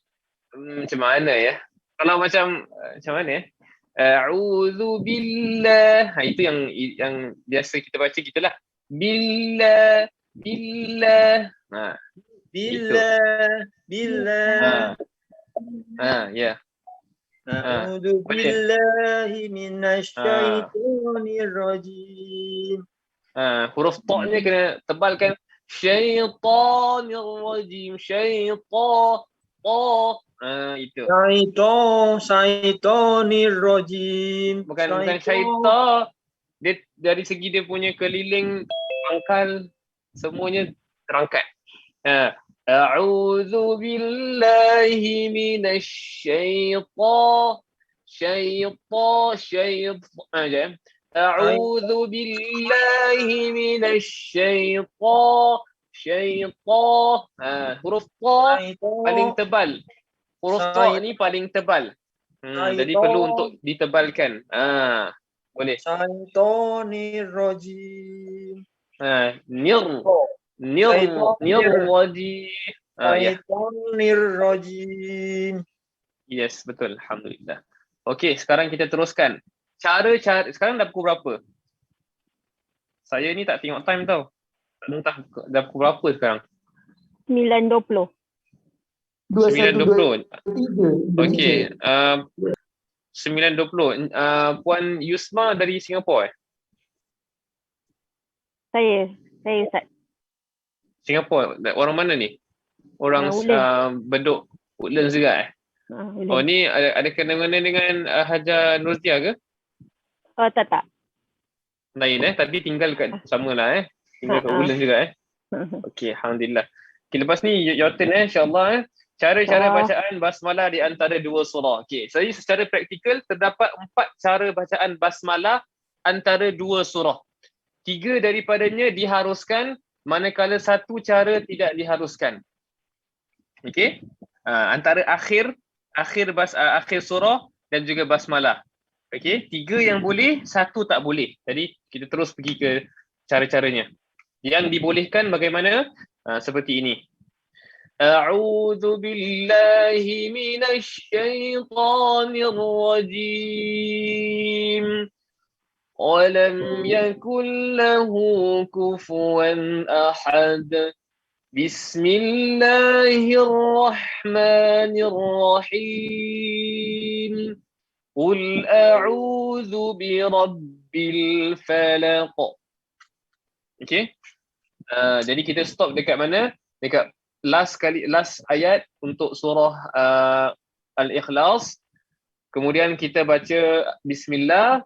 macam mana ya? Kalau macam mana ya? A'udzu billah. Itu yang biasa kita baca gitulah. Billah. Billah. Ya. A'udzu billahi minasyaitonir rajim. Huruf ta-nya kena tebalkan. Syaitanir rajim. Itu. Syaitonir rajim. Bukan syaitan. Dia dari segi dia punya keliling pangkal semuanya terangkat. A'udzu billahi minasyaitan. A'udzu billahi minasyaitan. Huruf ta paling tebal. Huruf ta ni paling tebal. Jadi perlu untuk ditebalkan. Boleh. Syaitonir rajim. Nir rajim. Syaitonir rajim. Yes, betul. Alhamdulillah. Okey, sekarang kita teruskan. Cara sekarang dah pukul berapa? Saya ni tak tengok time tau. Entah dah pukul berapa sekarang? 9.20. 9.20. Okey. 9.20. Puan Yusma dari Singapura Saya Ustaz. Singapura. Orang mana ni? Orang Bedok Woodlands juga Oh ni ada kena-mengena dengan Haja Nurtia ke? Oh tak. Lain tapi tinggal kat sama lah tinggal kat Woodlands juga Okey, alhamdulillah. Okay, lepas ni your turn insya-Allah Cara-cara bacaan basmalah di antara dua surah. Okey, jadi secara praktikal terdapat 4 cara bacaan basmalah antara dua surah. 3 daripadanya diharuskan, manakala 1 cara tidak diharuskan. Okey? Antara akhir surah dan juga basmalah. Okey, 3 yang boleh, 1 tak boleh. Jadi kita terus pergi ke cara-caranya. Yang dibolehkan bagaimana? Seperti ini. A'udzu billahi minasy syaithanir rajim. Walam yakul lahu kufuwan ahad. Bismillahirrahmanirrahim. Qul a'udzu birabbil falaq. Okey. Jadi kita stop dekat mana? Dekat last ayat untuk surah Al-Ikhlas. Kemudian kita baca bismillah.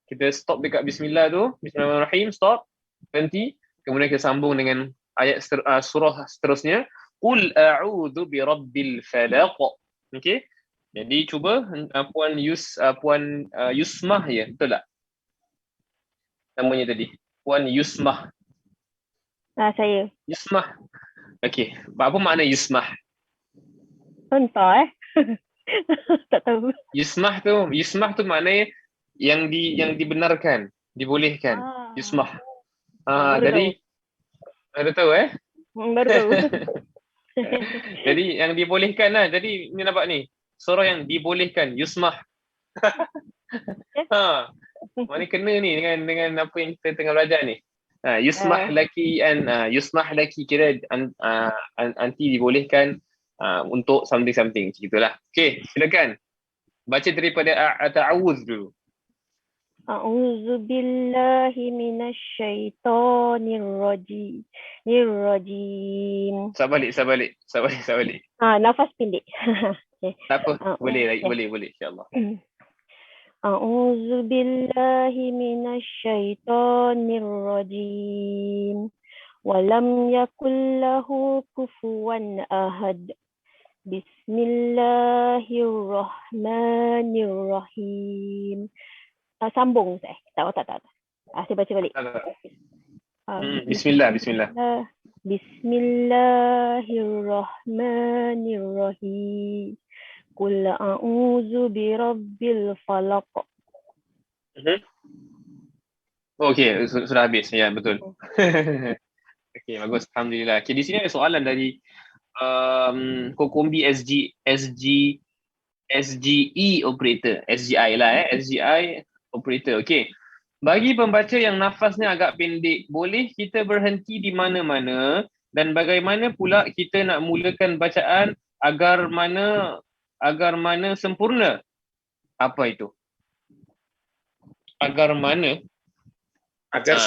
Kita stop dekat bismillah tu. Bismillahirrahmanirrahim, stop. Berhenti. Kemudian kita sambung dengan ayat surah seterusnya. Qul a'udzu birabbil falaq. Okey. Jadi cuba puan Yusmah ya, betul tak? Namanya tadi. Puan Yusmah. Saya. Yusmah. Okey. Apa makna Yusmah? Entah tak tahu. Yusmah tu maknanya yang dibenarkan, dibolehkan. Yusmah. Jadi ada tahu baru tahu. Jadi yang dibolehkan lah. Jadi ni nampak ni. Surah yang dibolehkan, Yusmah. Mana kena ni dengan apa yang kita tengah belajar ni. Yusmah laki kira anti dibolehkan untuk something gitulah. Okey, silakan. Baca daripada ta'awuz dulu. A'udzu billahi minasy syaithanir rajim. Sabar balik. Nafas pendek. Okay. Tak apa, boleh insya-Allah. A'udzu billahi minasyaitonir rajim. Walam yakul lahu kufuwan ahad. Bismillahirrahmanirrahim. Sambung saya. Tak. Saya baca balik. Bismillah. Bismillahirrahmanirrahim. Qul a'udzu birabbil falaq. Okey, sudah habis. Ya, betul. Okey, bagus. Alhamdulillah. Okey, di sini ada soalan dari Kokombi SGE operator. SGI lah SGI operator. Okey. Bagi pembaca yang nafasnya agak pendek, boleh kita berhenti di mana-mana dan bagaimana pula kita nak mulakan bacaan agar mana sempurna? Apa itu? Agar mana? Agar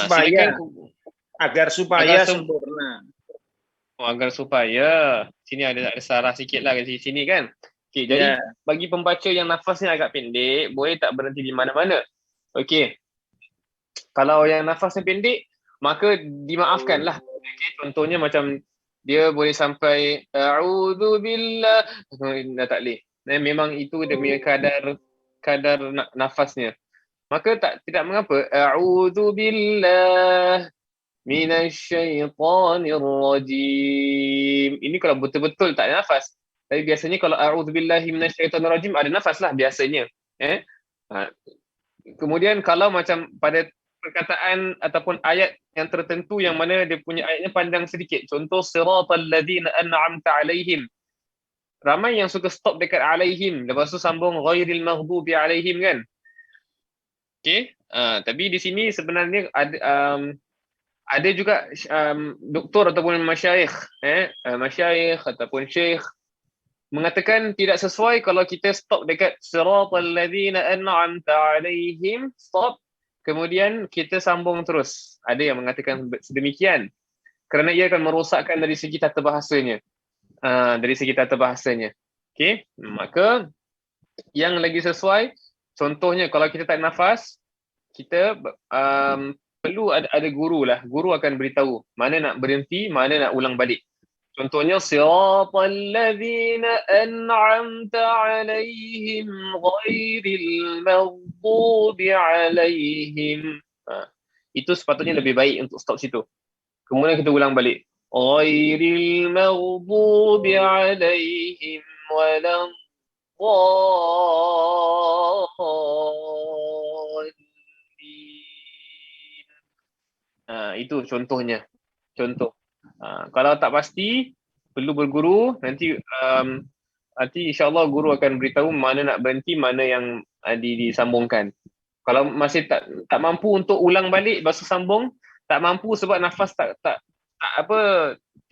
supaya sempurna. Agar supaya. Sini ada sarah sikit lah di sini kan. Okey, jadi bagi pembaca yang nafasnya agak pendek, boleh tak berhenti di mana-mana? Okey. Kalau yang nafasnya pendek, maka dimaafkanlah. Okey, contohnya macam dia boleh sampai a'udzubillah, dah tak boleh. Memang itu dia punya kadar nafasnya. Maka tidak mengapa. A'udzubillah minasyaitonirrajim. Ini kalau betul-betul tak ada nafas. Tapi biasanya kalau a'udzubillahi minasyaitonirrajim ada nafas lah biasanya. Kemudian kalau macam pada perkataan ataupun ayat yang tertentu yang mana dia punya ayatnya panjang sedikit. Contoh siratal ladzina an'amta alaihim. Ramai yang suka stop dekat alaihim. Lepas tu sambung ghairil maghdubi alaihim kan. Okey. Tapi di sini sebenarnya ada juga doktor ataupun masyayikh masyayikh ataupun syekh mengatakan tidak sesuai kalau kita stop dekat siratal ladzina an'amta alaihim, stop, kemudian kita sambung terus. Ada yang mengatakan sedemikian kerana ia akan merosakkan dari segi tata bahasanya. Okey, maka yang lagi sesuai, contohnya kalau kita tak nafas, kita perlu ada guru lah. Guru akan beritahu mana nak berhenti, mana nak ulang balik. Contohnya siratal ladzina an'amta alaihim ghairil maghdubi alaihim. Itu sepatutnya lebih baik untuk stop situ. Kemudian kita ulang balik. Ghairil maghdubi alaihim waladhdallin. Itu contohnya. Contoh. Kalau tak pasti, perlu berguru. Nanti insya-Allah guru akan beritahu mana nak berhenti, mana yang disambungkan. Kalau masih tak mampu untuk ulang balik lepas tu sambung, tak mampu sebab nafas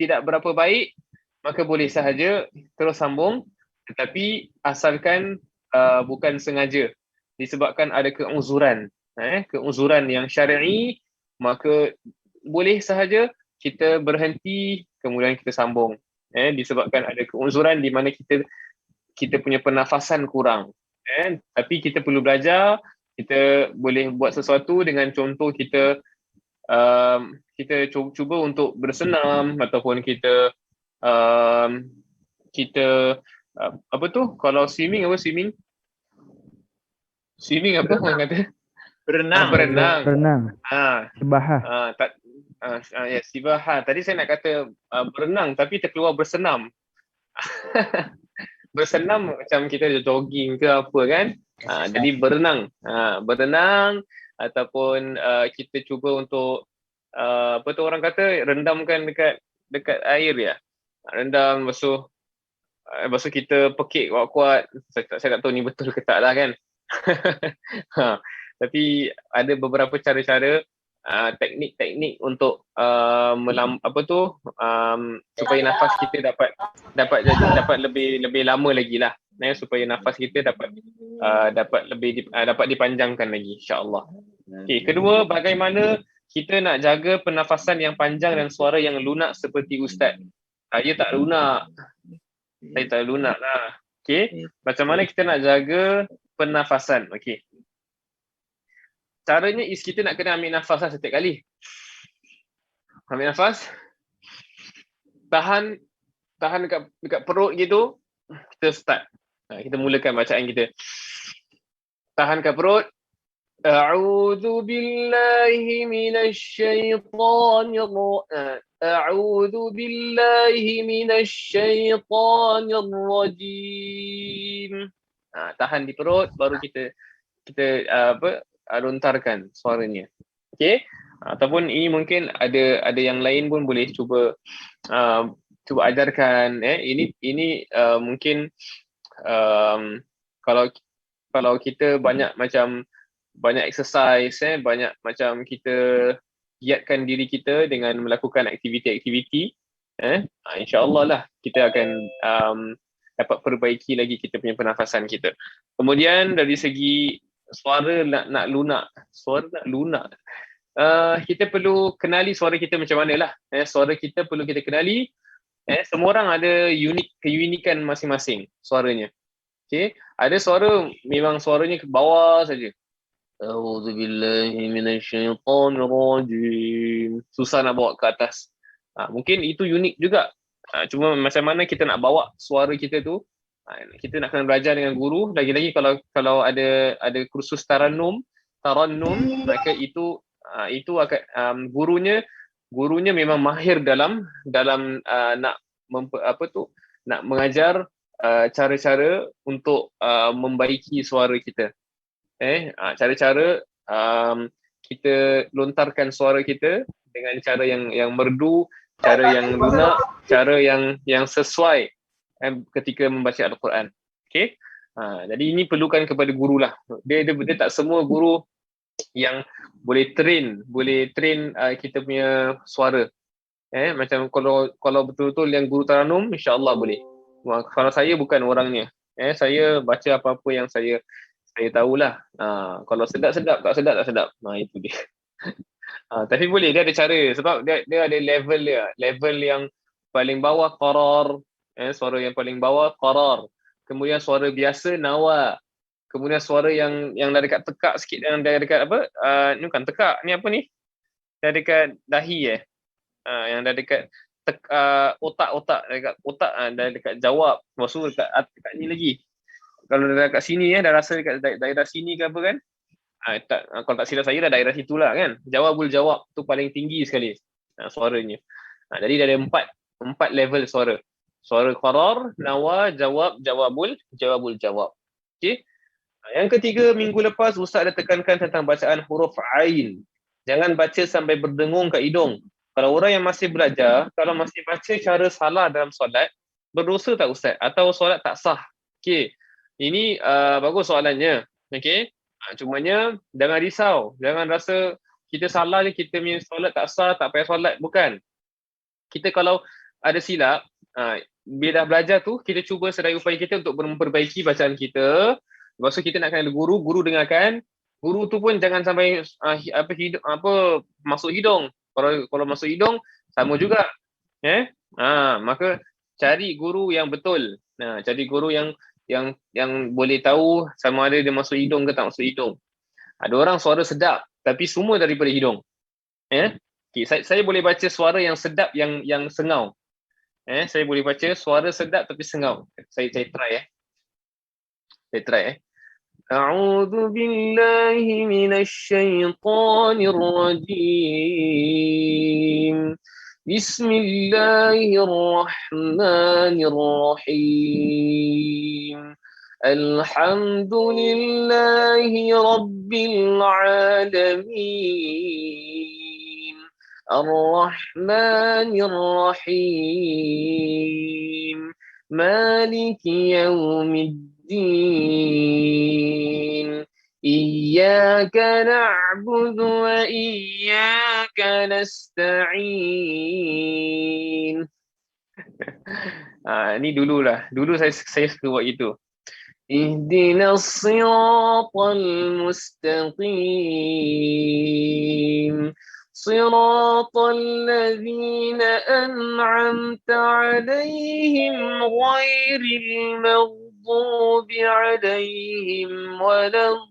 tidak berapa baik, maka boleh sahaja terus sambung, tetapi asalkan bukan sengaja disebabkan ada keuzuran, keuzuran yang syar'i, maka boleh sahaja kita berhenti kemudian kita sambung. Disebabkan ada keuzuran di mana kita punya pernafasan kurang. Tapi kita perlu belajar, kita boleh buat sesuatu dengan contoh kita cuba untuk bersenam ataupun kita apa tu, kalau swimming apa swimming apa orang kata? Berenang. Sibahah. Ya, sibahah. Tadi saya nak kata berenang tapi terkeluar bersenam. Bersenam macam kita jogging ke apa kan. Jadi berenang. Berenang ataupun kita cuba untuk apa tu orang kata, rendamkan dekat air ya. Rendam, lepas tu kita pekik kuat-kuat. Saya tak tahu ni betul ke tak lah kan. Tapi ada beberapa cara-cara, teknik-teknik untuk supaya nafas kita dapat lebih lama lagi lah, supaya nafas kita dapat dipanjangkan lagi, insya-Allah. Okey, kedua, bagaimana kita nak jaga pernafasan yang panjang dan suara yang lunak seperti ustaz? Saya tak lunak lah. Okey, macam mana kita nak jaga pernafasan? Okey, caranya is kita nak kena ambil nafas lah setiap kali. Ambil nafas. Tahan dekat perut gitu. Kita start. Kita mulakan bacaan kita. Tahan kat perut. A'udzu billahi minasyaitonir A'udzu billahi minasyaitonir rajim. Tahan di perut baru kita lontarkan suaranya. Okey? Ataupun ini mungkin ada yang lain pun boleh cuba ajarkan. Ini mungkin kalau kita banyak exercise, banyak macam kita giatkan diri kita dengan melakukan aktiviti-aktiviti, insya-Allah lah kita akan dapat perbaiki lagi kita punya pernafasan kita. Kemudian dari segi suara nak lunak, kita perlu kenali suara kita macam mana lah. Suara kita perlu kita kenali. Semua orang ada keunikan masing-masing suaranya. Okay. Ada suara memang suaranya ke bawah saja. A'udzubillahi minasyaitonirrajim. Susah nak bawa ke atas. Mungkin itu unik juga. Cuma macam mana kita nak bawa suara kita tu, kita nak kena belajar dengan guru. Lagi-lagi kalau ada kursus tarannum, maka itu akan gurunya memang mahir dalam nak mengajar cara-cara untuk membaiki suara kita. Cara-cara kita lontarkan suara kita dengan cara yang merdu, cara yang lunak, cara yang sesuai ketika membaca Al-Quran. Okey. Jadi ini perlukan kepada guru lah. Dia tak semua guru yang boleh train kita punya suara. Macam kalau betul-betul yang guru tarannum, insya-Allah boleh. Kalau saya bukan orangnya. Saya baca apa-apa yang saya tahulah. Kalau sedap, tak sedap. Itu dia. Tapi boleh, dia ada cara. Sebab dia ada level dia. Level yang paling bawah qarar. Suara yang paling bawah qarar. Kemudian suara biasa nawa. Kemudian suara yang dah dekat tekak sikit, yang dah dekat apa? Ni bukan tekak, ni apa ni? Dah dekat dahi yang dah dekat otak, dekat otak, dah dekat jawab. Maksud dekat ni lagi. Kalau dah dekat sini dah rasa dekat daerah sini ke apa kan? Kalau tak silap saya dah daerah situlah kan. Jawabul jawab tu paling tinggi sekali suaranya. Jadi dah ada empat level suara. Suara qarar, nawa, jawab, jawabul jawab. Okey. Yang ketiga, minggu lepas Ustaz dah tekankan tentang bacaan huruf ain. Jangan baca sampai berdengung kat hidung. Kalau orang yang masih belajar, kalau masih baca cara salah dalam solat, berdosa tak Ustaz? Atau solat tak sah? Okey. Ini bagus soalannya. Okey. Cumanya jangan risau. Jangan rasa kita salah je, kita punya solat tak sah, tak payah solat. Bukan. Kita kalau ada silap, bila dah belajar tu, kita cuba sedaya upaya kita untuk memperbaiki bacaan kita. Lepas tu kita nak kena guru dengarkan. Guru tu pun jangan sampai masuk hidung. Kalau masuk hidung sama juga. Maka cari guru yang betul. Cari guru yang boleh tahu sama ada dia masuk hidung ke tak masuk hidung. Ada orang suara sedap tapi semua daripada hidung. Okay, saya boleh baca suara yang sedap yang sengau. Saya boleh baca suara sedap tapi sengau. Saya try Saya try A'udzu billahi minasyaitonir rajim. Bismillahirrahmanirrahim. Alhamdulillahi rabbil alamin. Ar-Rahmanir Rahim. Maliki yaumiddin. Iyyaka na'budu wa iyyaka nasta'in. Ini dulu saya suka buat gitu. Ihdinas siratal mustaqim. Siratal ladzina an'amta 'alaihim ghairil maghdubi 'alaihim waladdallin.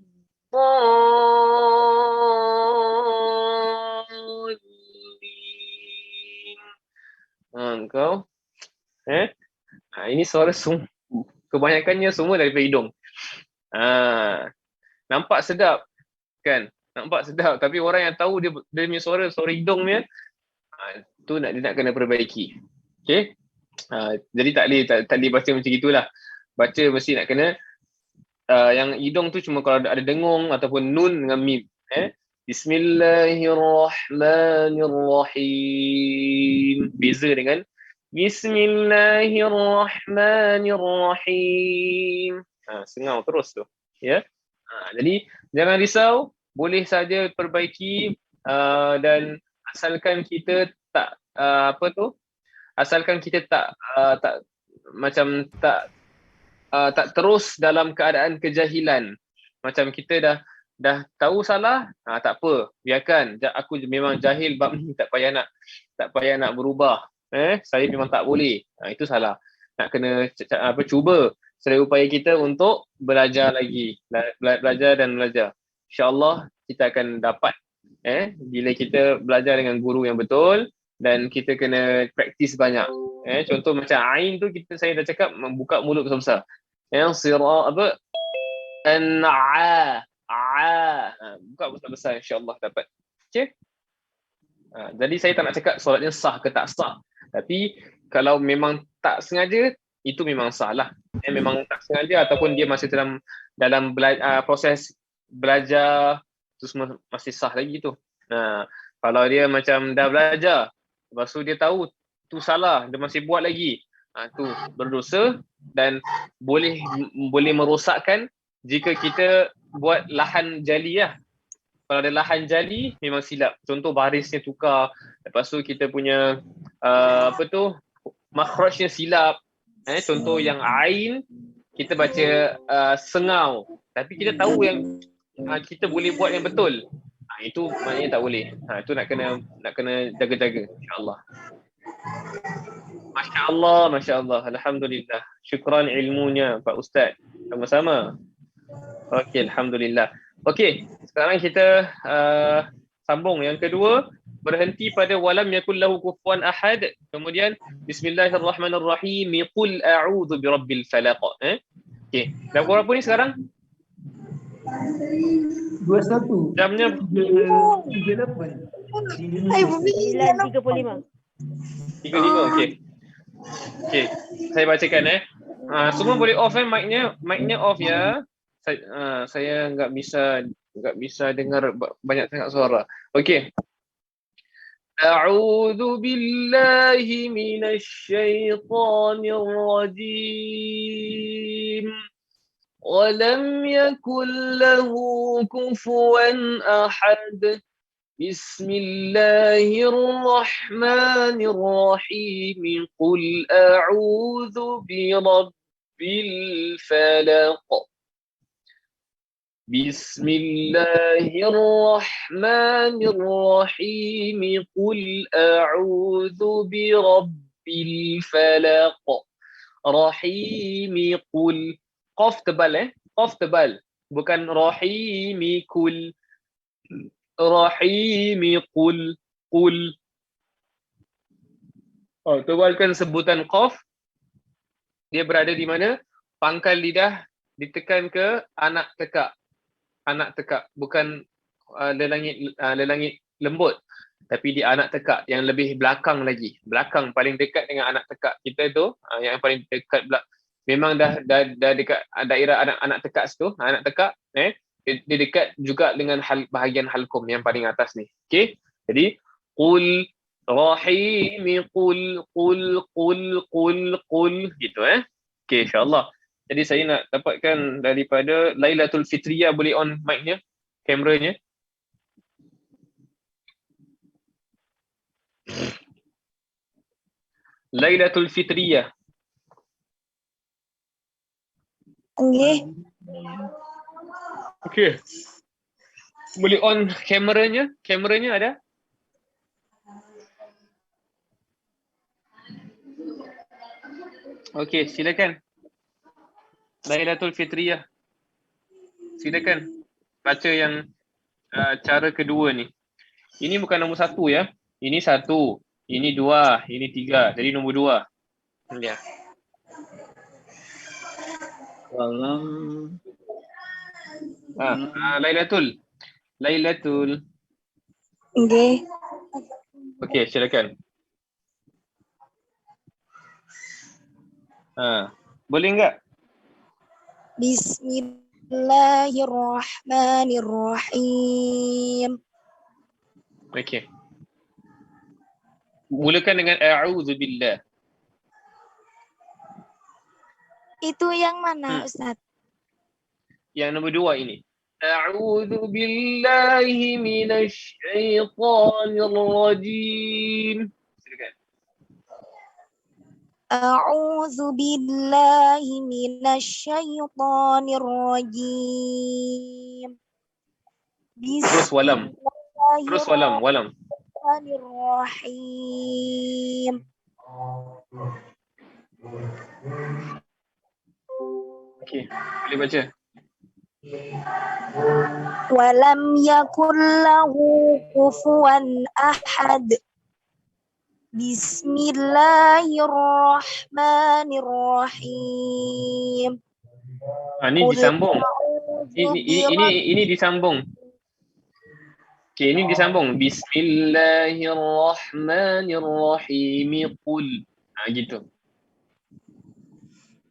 الضالين. Kau ini suara kebanyakannya semua daripada hidung. Nampak sedap kan? Nampak sedap, tapi orang yang tahu dia punya suara hidung dia, tu dia nak kena perbaiki. Okey? Jadi tak boleh baca macam gitulah. Baca mesti nak kena yang hidung tu cuma kalau ada dengung ataupun nun dengan mim. Bismillahirrahmanirrahim. Beza dengan Bismillahirrahmanirrahim. Sengau terus tu. Ya. Jadi jangan risau, boleh saja perbaiki dan asalkan kita tak asalkan kita tak terus dalam keadaan kejahilan. Macam kita dah tahu salah, tak apa, biarkan. Aku memang jahil bab ni, tak payah nak berubah. Saya memang tak boleh. Itu salah. Nak kena cuba sedaya upaya kita untuk belajar lagi. Belajar dan belajar. InsyaAllah kita akan dapat bila kita belajar dengan guru yang betul dan kita kena praktis banyak. Contoh macam ain tu saya dah cakap membuka mulut besar-besar. Buka besar-besar, insyaAllah dapat. Okay? Jadi saya tak nak cakap solatnya sah ke tak sah. Tapi kalau memang tak sengaja, itu memang sah lah. Memang tak sengaja ataupun dia masih dalam proses belajar, terus masih sah lagi tu. Kalau dia macam dah belajar, lepas tu dia tahu tu salah, dia masih buat lagi, tu berdosa dan boleh merosakkan jika kita buat lahan jali lah. Kalau ada lahan jali memang silap. Contoh barisnya tukar, lepas tu kita punya makhrajnya silap. Contoh yang ain kita baca sengau, tapi kita tahu yang kita boleh buat yang betul. Itu maknanya tak boleh. Itu nak kena jaga-jaga, insya-Allah. Masya-Allah, alhamdulillah. Syukran ilmunya Pak Ustaz. Sama-sama. Okey, alhamdulillah. Okey, sekarang kita sambung yang kedua, berhenti pada walam yakul lahu kufuwan ahad, kemudian bismillahirrahmanirrahim, qul a'udzu birabbil falaq. Okey, dah berapa ni sekarang? 21. Jamnya 38. 9.35. 35, okey. Okey, saya bacakan semua boleh off mic-nya off ya. Saya enggak bisa dengar banyak sangat suara. Okey. A'udzu billahi minasy syaithanir rajim. Wa lam yakul lahu kufuwan ahad. Bismillahirrahmanirrahim. Qul a'udzu birabbil falaq. Bismillahirrahmanirrahim. Qul a'udzu birabbil falaq. Rahim qul. Qaf tebal Qaf tebal. Bukan rahim qul. Rahim qul. Qul. Tebalkan sebutan qaf. Dia berada di mana? Pangkal lidah ditekan ke anak tekak. Anak tekak, bukan lelangit lembut, tapi di anak tekak yang lebih belakang lagi. Belakang paling dekat dengan anak tekak kita tu, yang paling dekat memang dah dekat daerah anak tekak situ, anak tekak dia dekat juga dengan bahagian halkum yang paling atas ni. Okey. Jadi qul rahim qul gitu Okey, insya-Allah. Jadi saya nak dapatkan daripada Lailatul Fitriyah, boleh on mic-nya, kameranya. Lailatul Fitriyah. Okey. Boleh on kameranya? Kameranya ada? Okey, silakan. Lailatul Fitriyah. Silakan. baca yang cara kedua ni. Ini bukan nombor 1 ya. Ini 1, ini 2, ini 3. Jadi nombor 2. Lihat. Walam. Lailatul. Nggih. Okey, silakan. Boleh enggak? Bismillahirrahmanirrahim. Okey. Mulakan dengan a'udzubillah. Itu yang mana, Ustaz? Yang nombor 2 ini. A'udzubillahi minasyaitonir rajim. Silakan. A'udzu billahi minasyaitonir rajim. Terus walam. Walam. Bismillahirrahmanirrahim. Okey, boleh baca. Walam yakul lahu kufuwan ahad. Bismillahirrahmanirrahim. Ini disambung. Ini disambung. Okey, ini disambung. Bismillahirrahmanirrahim. Qul. Gitu.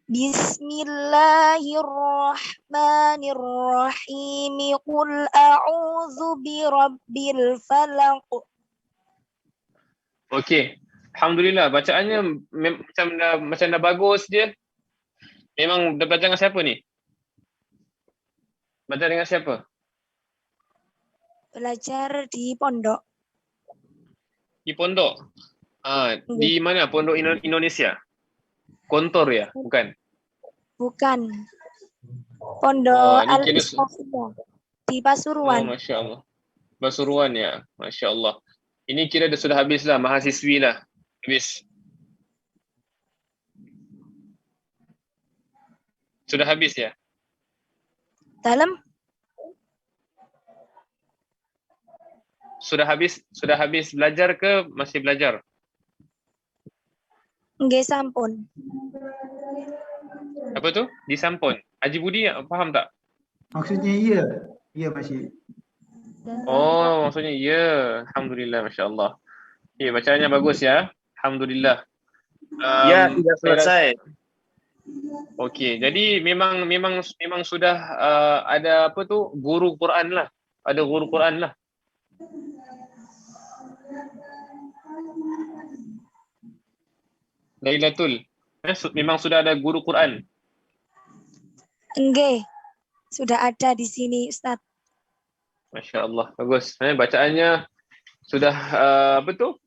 Bismillahirrahmanirrahim. Qul a'udzu birabbil falaq. Okey. Alhamdulillah, bacaannya macam dah bagus je. Memang dah belajar dengan siapa ni? Belajar dengan siapa? Belajar di pondok. Di pondok? Di mana? Pondok Indonesia? Kontor ya? Bukan? Bukan. Pondok ini kira di Pasuruan. Masya Allah. Pasuruan ya? Masya Allah. Ini kira dah sudah habis lah, mahasiswi lah. Habis. Sudah habis ya? Dalam? Sudah habis belajar ke masih belajar? Nggih sampun. Apa tu? Disampun. Haji Budi faham tak? Maksudnya ya. Ya masih. Oh, maksudnya ya. Alhamdulillah, Masya Allah. Okay, bacaannya bagus ya. Alhamdulillah. Ya, tidak selesai. Okey, jadi memang sudah ada apa tu? Guru Quran lah. Ada guru Quran lah. Lailatul. Memang sudah ada guru Quran. Nggih. Sudah ada di sini, Ustaz. Masya Allah, bagus. Bacaannya sudah apa tu?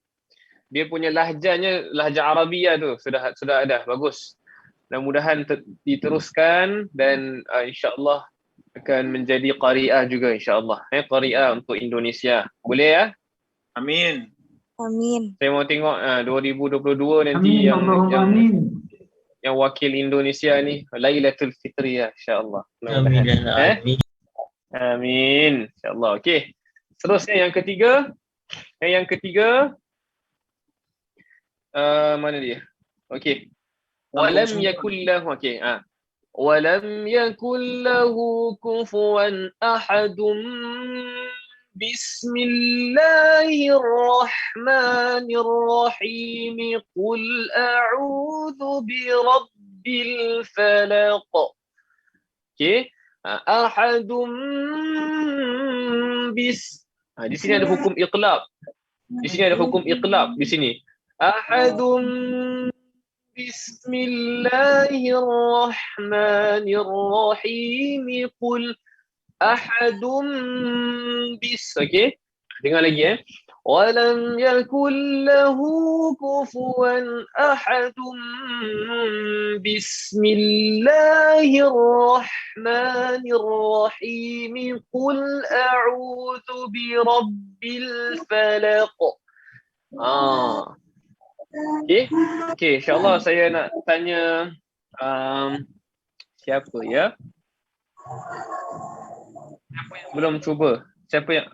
Dia punya lahjahnya, lahjah Arabia tu sudah ada, bagus. Mudah-mudahan diteruskan dan insya-Allah akan menjadi qari'ah juga insya-Allah. Qari'ah untuk Indonesia. Boleh ya? Amin. Amin. Saya mau tengok 2022 nanti yang wakil Indonesia ni Lailatul Fitriyah insya-Allah. Amin. Amin. InsyaAllah. Okey. Seterusnya yang ketiga. Yang ketiga. Mana dia? Okey. Walam yakul lahu. Okey. Walam yakul lahu kufuwan ahadun. Bismillahirrahmanirrahim. Qul a'udzu birabbil falaq. Okey. Ahadum bis. Di sini ada hukum iqlab. Di sini. Ahadum bismillahirrahmanirrahim. Qul ahadum bis. Okey. Dengar lagi Walam yakul lahu kufuwan ahadun. Bismillahirrahmanirrahim. Qul a'udzu birabbil falaq. Okey, insya-Allah saya nak tanya siapa ya? Belum cuba. Siapa yang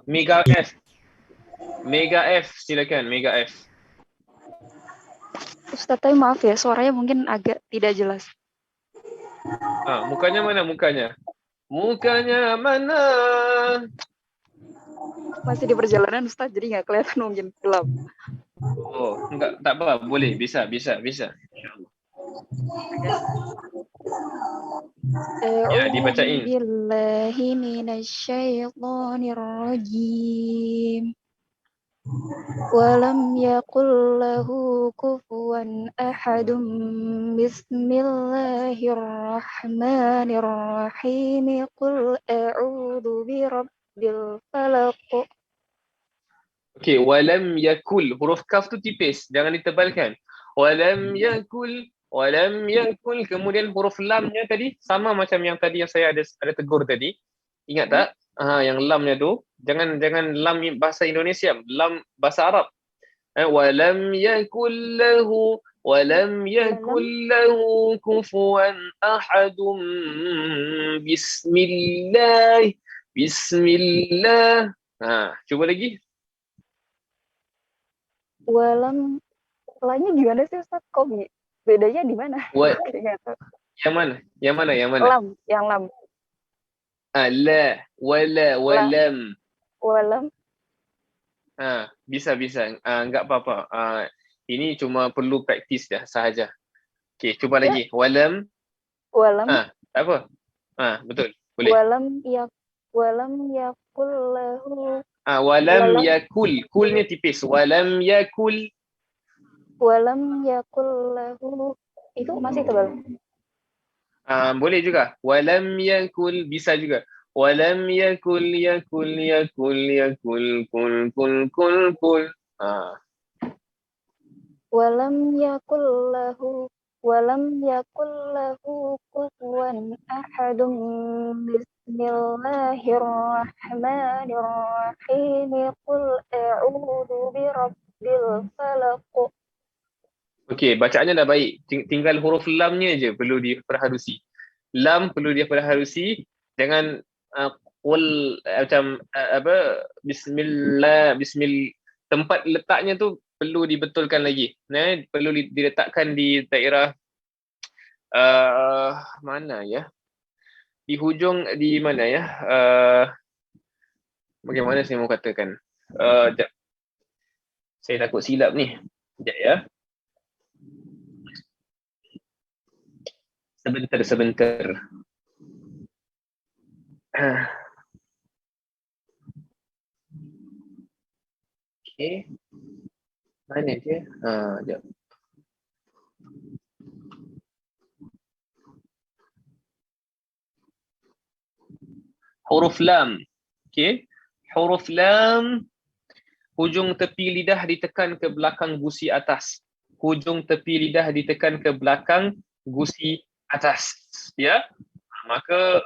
Mega F. Mega F, silakan Mega F. Ustaz, tapi maaf ya, suaranya mungkin agak tidak jelas. Mukanya mana mukanya? Mukanya mana? Masih di perjalanan Ustaz, jadi nggak kelihatan mungkin gelap. Oh, enggak, tak apa, boleh, bisa. Ya, dibacain. Billahi minasyaitonir rajim. Walam yakul lahu kufuwan ahadum. Bismillahirrahmanirrahim. Qul a'udzu birabbil falaq. Okey, walam yakul, huruf kaf tu tipis, jangan ditebalkan. Walam yakul, kemudian huruf lamnya tadi sama macam yang tadi yang saya ada tegur tadi. Ingat tak? Yang lamnya tu jangan lam bahasa Indonesia, lam bahasa Arab. Walam yakul lahu kufuwan ahadum. Bismillah. Cuba lagi. Walam, lainnya gimana sih Ustaz? Kok bedanya di mana? Yang mana? Lam, yang lam. La, wala, walam. Walam. Bisa. Enggak apa-apa. Ini cuma perlu praktis dah sahaja. Okey, cuba lagi. Walam. Tak apa. Betul. Boleh. Walam yakul lahu. Walam yakul. Kulnya tipis. Walam yakul lahu. Itu masih tebal. Boleh juga. Walam yakul, bisa juga. Walam yakul kul. Walam yakul lahu kufuwan ahadum. Bismillahirrahmanirrahim. Qul a'udzu birabbil falaq. Okey, bacaannya dah baik. Tinggal huruf lamnya je perlu diperhalusi. Lam perlu diperhalusi. Jangan qul macam bismillah, tempat letaknya tu perlu dibetulkan lagi. Perlu diletakkan di daerah mana ya? Di hujung di mana ya? Bagaimana saya mau katakan? Saya takut silap ni. Sekejap ya. Sebentar. Okey. Mana dia? Sekejap. Huruf lam. Okey. Huruf lam, hujung tepi lidah ditekan ke belakang gusi atas. Hujung tepi lidah ditekan ke belakang gusi atas. Ya. Maka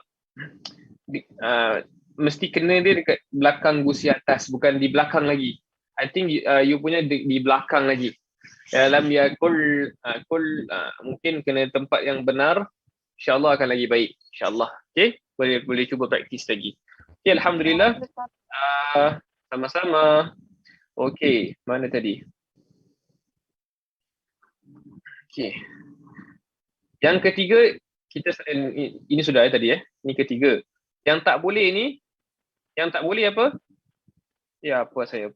mesti kena dia dekat belakang gusi atas, bukan di belakang lagi. I think you punya di belakang lagi. Dalam yakul mungkin kena tempat yang benar. InsyaAllah akan lagi baik. InsyaAllah. Okay? Boleh cuba praktis lagi. Okay, Alhamdulillah. Sama-sama. Okay, mana tadi? Okay. Yang ketiga, ini sudah tadi Ini ketiga. Yang tak boleh ni, yang tak boleh apa? Ya, apa saya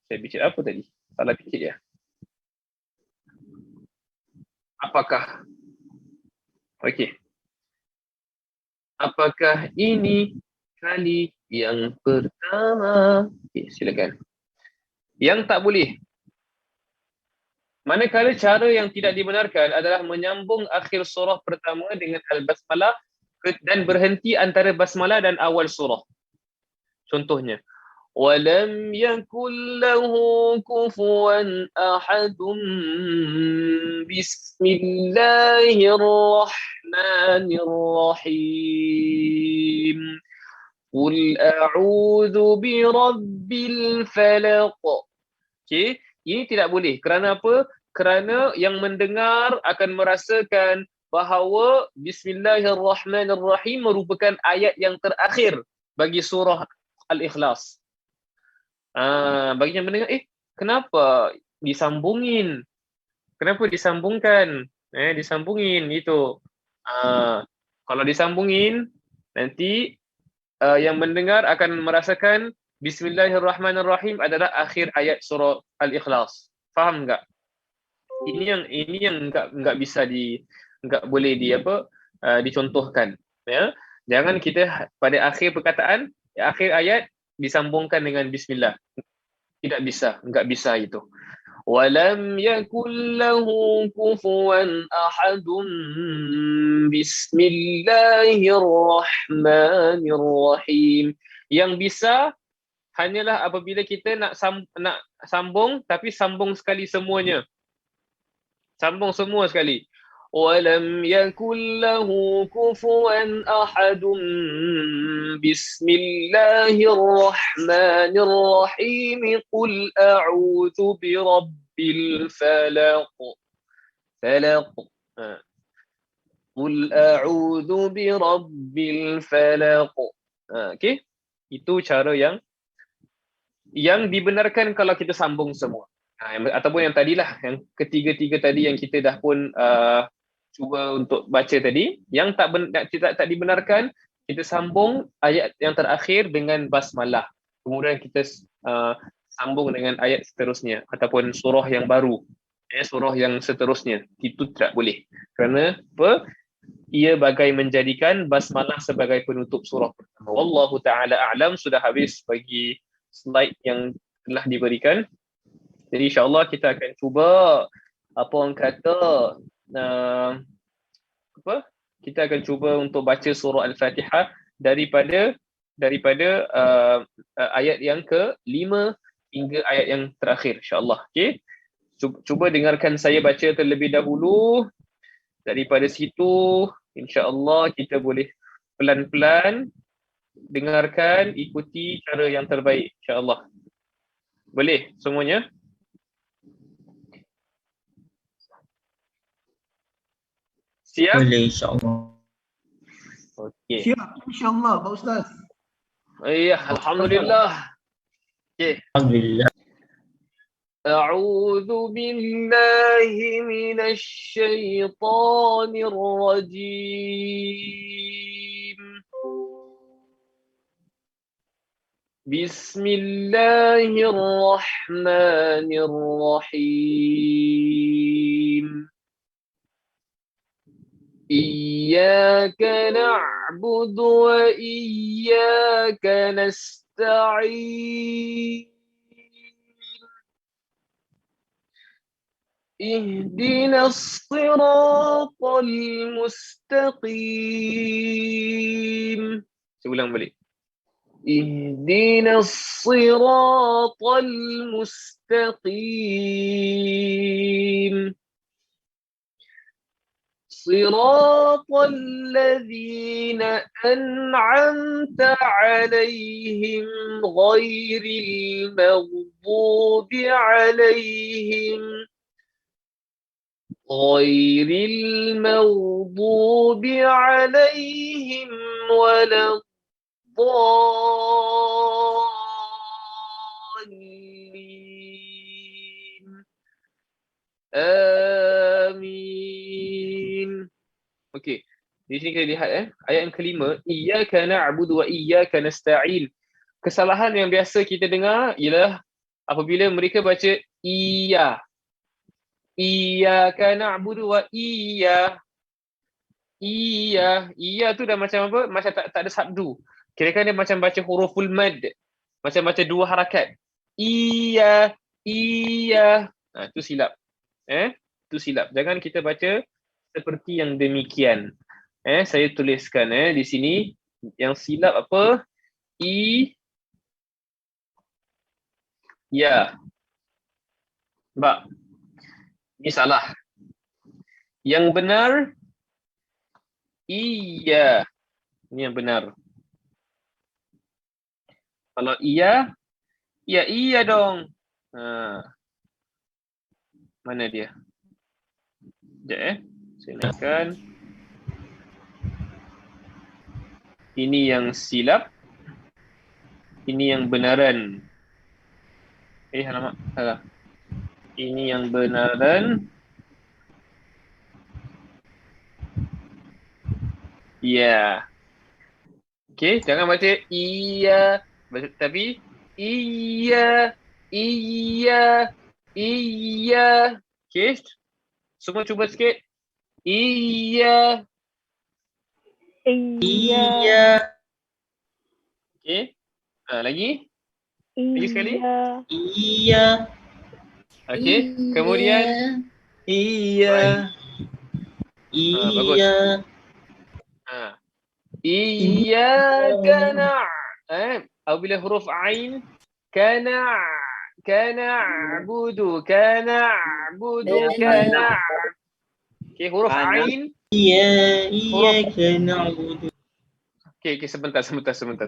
bicara apa tadi? Salah fikir ya. Apakah? Okey. Apakah ini kali yang pertama? Okey, silakan. Yang tak boleh. Manakala cara yang tidak dibenarkan adalah menyambung akhir surah pertama dengan al-basmalah dan berhenti antara basmalah dan awal surah. Contohnya, walam yakul lahu kufuwan ahadun. Bismillahirrahmanirrahim. Qul a'udzu birabbil falaq. Okey, ini tidak boleh. Kerana apa? Kerana yang mendengar akan merasakan bahawa Bismillahirrahmanirrahim merupakan ayat yang terakhir bagi surah Al-Ikhlas. Bagi yang mendengar, kenapa disambungin? Kenapa disambungkan? Disambungin itu. Kalau disambungin, nanti yang mendengar akan merasakan Bismillahirrahmanirrahim adalah akhir ayat surah Al-Ikhlas. Faham enggak? Ini yang enggak bisa enggak boleh dicontohkan, ya. Jangan kita pada akhir perkataan, akhir ayat disambungkan dengan bismillah. Tidak bisa, enggak bisa itu. Walam yakul lahu kufuwan ahadun bismillahirrahmanirrahim. Yang bisa hanyalah apabila kita nak sambung tapi sambung sekali semuanya. Sambung semua sekali. Walam yakul lahu kufuwan ahadun bismillahirrahmanirrahim. Qul a'udzu birabbil falaq. Qul a'udzu birabbil falaq. Okey. Itu cara yang dibenarkan kalau kita sambung semua. Ataupun yang tadilah, yang ketiga-tiga tadi yang kita dah pun cuba untuk baca tadi, yang tak dibenarkan, kita sambung ayat yang terakhir dengan basmalah. Kemudian kita sambung dengan ayat seterusnya ataupun surah yang baru, surah yang seterusnya. Itu tidak boleh. Kerana apa? Ia bagai menjadikan basmalah sebagai penutup surah pertama. Wallahu ta'ala a'lam. Sudah habis bagi slide yang telah diberikan. Jadi insyaAllah kita akan cuba kita akan cuba untuk baca surah Al-Fatihah daripada ayat yang ke-5 hingga ayat yang terakhir insyaAllah. Okay? Cuba dengarkan saya baca terlebih dahulu. Daripada situ insyaAllah kita boleh pelan-pelan dengarkan, ikuti cara yang terbaik insyaAllah. Boleh semuanya? Siap? Boleh insyaAllah. Okey. Siap, insyaAllah Pak Ustaz. Ya, alhamdulillah. Okey. Alhamdulillah. أعوذ بالله من الشيطان الرجيم. بسم الله الرحمن الرحيم. إياك نعبد وإياك نستعين. اهدنا الصراط المستقيم. Saya balik. اهدنا الصراط المستقيم. صراط الذين أنعمت عليهم غير المغضوب عليهم ولا الضالين. Amin. Okey. Di sini kita lihat ayat yang kelima, iyyaka na'budu wa iyyaka nasta'in. Kesalahan yang biasa kita dengar ialah apabila mereka baca iyyaka na'budu wa iya tu dah macam apa? Macam tak ada sabdu. Kira-kira dia macam baca huruful mad. Macam baca dua harakat. Iya. Itu silap. Itu silap. Jangan kita baca seperti yang demikian. Saya tuliskan di sini yang silap apa? Ya. Mbak. Ini salah. Yang benar iya. Ini yang benar. Kalau iya, ya iya dong. Mana dia? Sekejap saya naikkan. Ini yang silap. Ini yang benaran. Alamak, salah. Ini yang benaran. Ya. Okey, jangan baca iya, tapi iya. Okey, semua cuba sikit. Iya. Okey. Lagi? Lagi sekali? Iya. Okey, kemudian Iya. bagus. Iya. Iyyaka apabila huruf ain na'budu. Okey, huruf ain. Iyyaka na'budu. Okey, sebentar.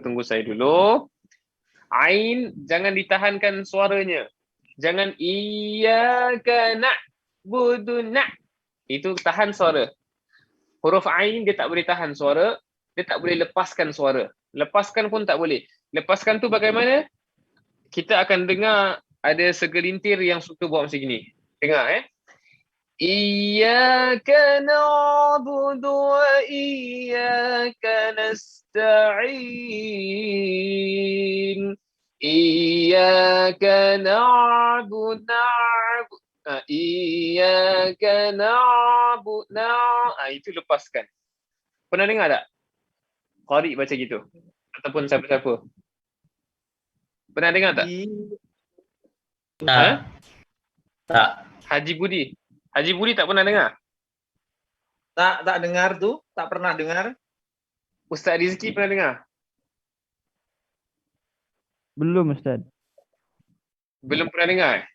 Tunggu saya dulu. Ain jangan ditahankan suaranya. Jangan iyyaka na'budu Itu tahan suara. Huruf ain dia tak boleh tahan suara, dia tak boleh lepaskan suara. Lepaskan pun tak boleh. Lepaskan tu bagaimana? Kita akan dengar ada segelintir yang suka buat macam gini. Dengar Iyyaka na'budu wa iyyaka nasta'in. Iyyaka na'budu Iyyaka na'budu. Itu lepaskan. Pernah dengar tak? Qari baca gitu. Ataupun siapa-siapa. Pernah dengar tak? Tak. Haji Budi tak pernah dengar? Tak dengar tu, tak pernah dengar. Ustaz Rizki pernah dengar? Belum Ustaz. Belum pernah dengar?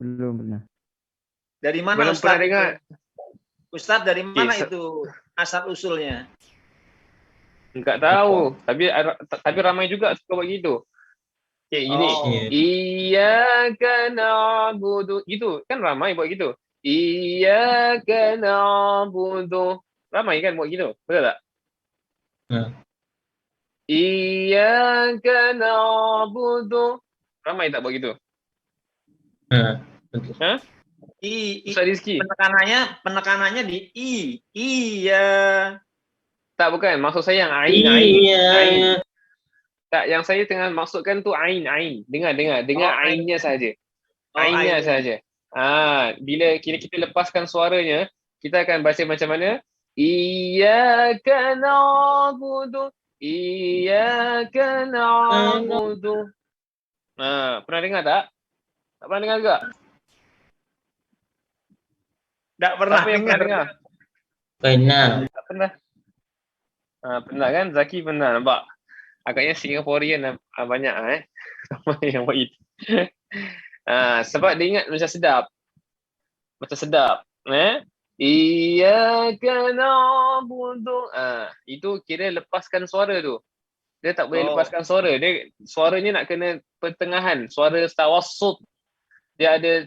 Belum pernah. Dari mana Belum Ustaz? pernah dengar? Ustaz dari mana itu asal usulnya? Enggak tahu. Tapi ramai juga suka buat gitu. Okay, gini. Iyyaka na'budu. Gitu. Kan ramai buat gitu. Iyyaka na'budu. Ramai kan buat gitu. Betul tak? Iyyaka na'budu. Ramai tak buat gitu? Ustaz Rizki. Penekanannya di i. Iya. Tak, bukan. Maksud saya yang ain. Tak, yang saya tengah maksudkan tu ain. Dengar ainnya saja. Ainnya saja. Bila kita lepaskan suaranya, kita akan baca macam mana? Iyyaka na'budu. Iyyaka na'budu. Pernah dengar tak? Tak pernah dengar juga? Tak pernah dengar. Pernah. Tak pernah. Pernah kan? Zaki pernah, nampak? Agaknya Singaporean banyak yang buat itu. Sebab dia ingat macam sedap. Iyyaka na'budu. Itu kira lepaskan suara tu. Dia tak boleh lepaskan suara. Suaranya nak kena pertengahan, suara tawassut. Dia ada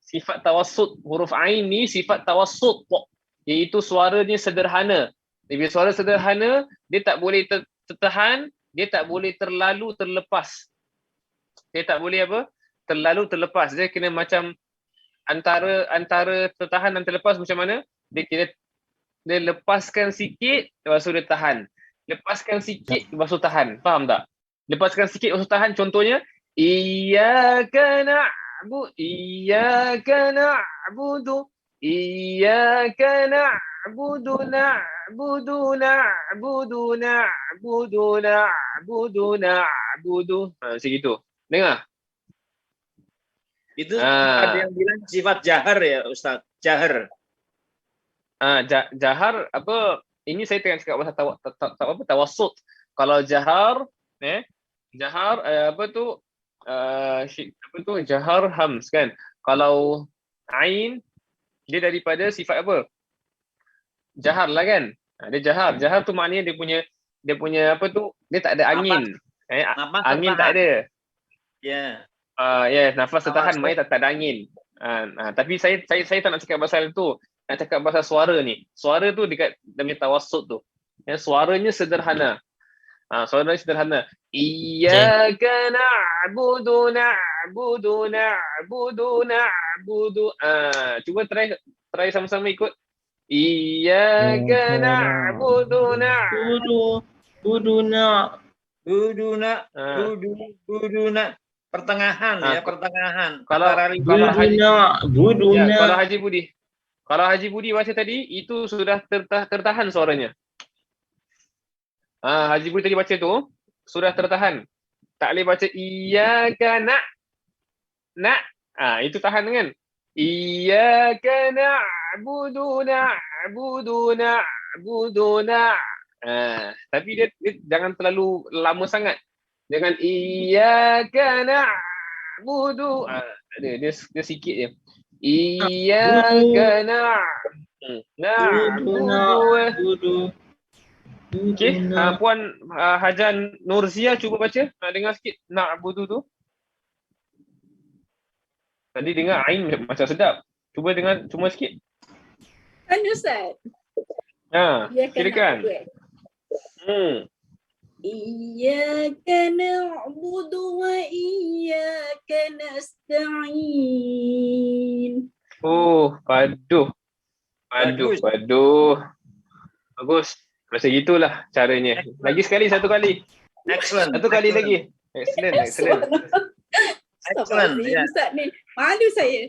sifat tawassut. Huruf ain ni sifat tawassut, iaitu suaranya sederhana. Bila suara sederhana, dia tak boleh tertahan, dia tak boleh terlalu terlepas. Dia tak boleh terlalu terlepas. Dia kena macam antara tertahan dan terlepas macam mana? Dia lepaskan sikit, lepas tu dia tahan. Lepaskan sikit, lepas tu tahan. Faham tak? Lepaskan sikit, lepas tu tahan. Contohnya, Iyyaka na'budu. Iyyaka na'budu. Iyyaka na'budu. Macam gitu. Dengar? Itu ada yang bilang sifat jahar ya Ustaz. Jahar. Jahar ini saya tengah cakap pasal tawassut. Kalau jahar, jahar jahar hams kan. Kalau ain dia daripada sifat apa? Jahar lah kan. Dia jahar. Jahar tu maknanya dia punya dia tak ada angin. Angin tak ada. Ya. Nafas tertahan, maknanya tak ada angin. Tapi saya tak nak cakap pasal tu. Nak cakap pasal suara ni. Suara tu dekat demi tawassut tu. Suaranya sederhana. Suara sederhana. Iyyaka na'budu. Cuba try sama-sama ikut. Iyyaka na'budu. Buduna. Pertengahan ya, pertengahan. Kalau Buduna. Kalau Haji Budi baca tadi, itu sudah tertahan suaranya. Haji Budi tadi baca tu sudah tertahan. Tak boleh baca iyyaka nak. Itu tahan kan? Iyyaka na'budu. Tapi dia jangan terlalu lama sangat. Jangan iyyaka na'budu. Dia sikit je. Iyyaka na'budu. Okey, Puan Hajan Nurzia cuba baca. Dengar sikit na'budu tu. Tadi dengar Ain macam sedap. Cuba dengar cuma sikit. Kan Ustaz? Silakan. Iyyaka na'budu wa iyyaka nasta'in. Paduh. Bagus. Macam gitulah caranya. Lagi sekali, satu kali. Excellent. Satu kali lagi. Excellent. Excellent. Ustaz ni, malu saya.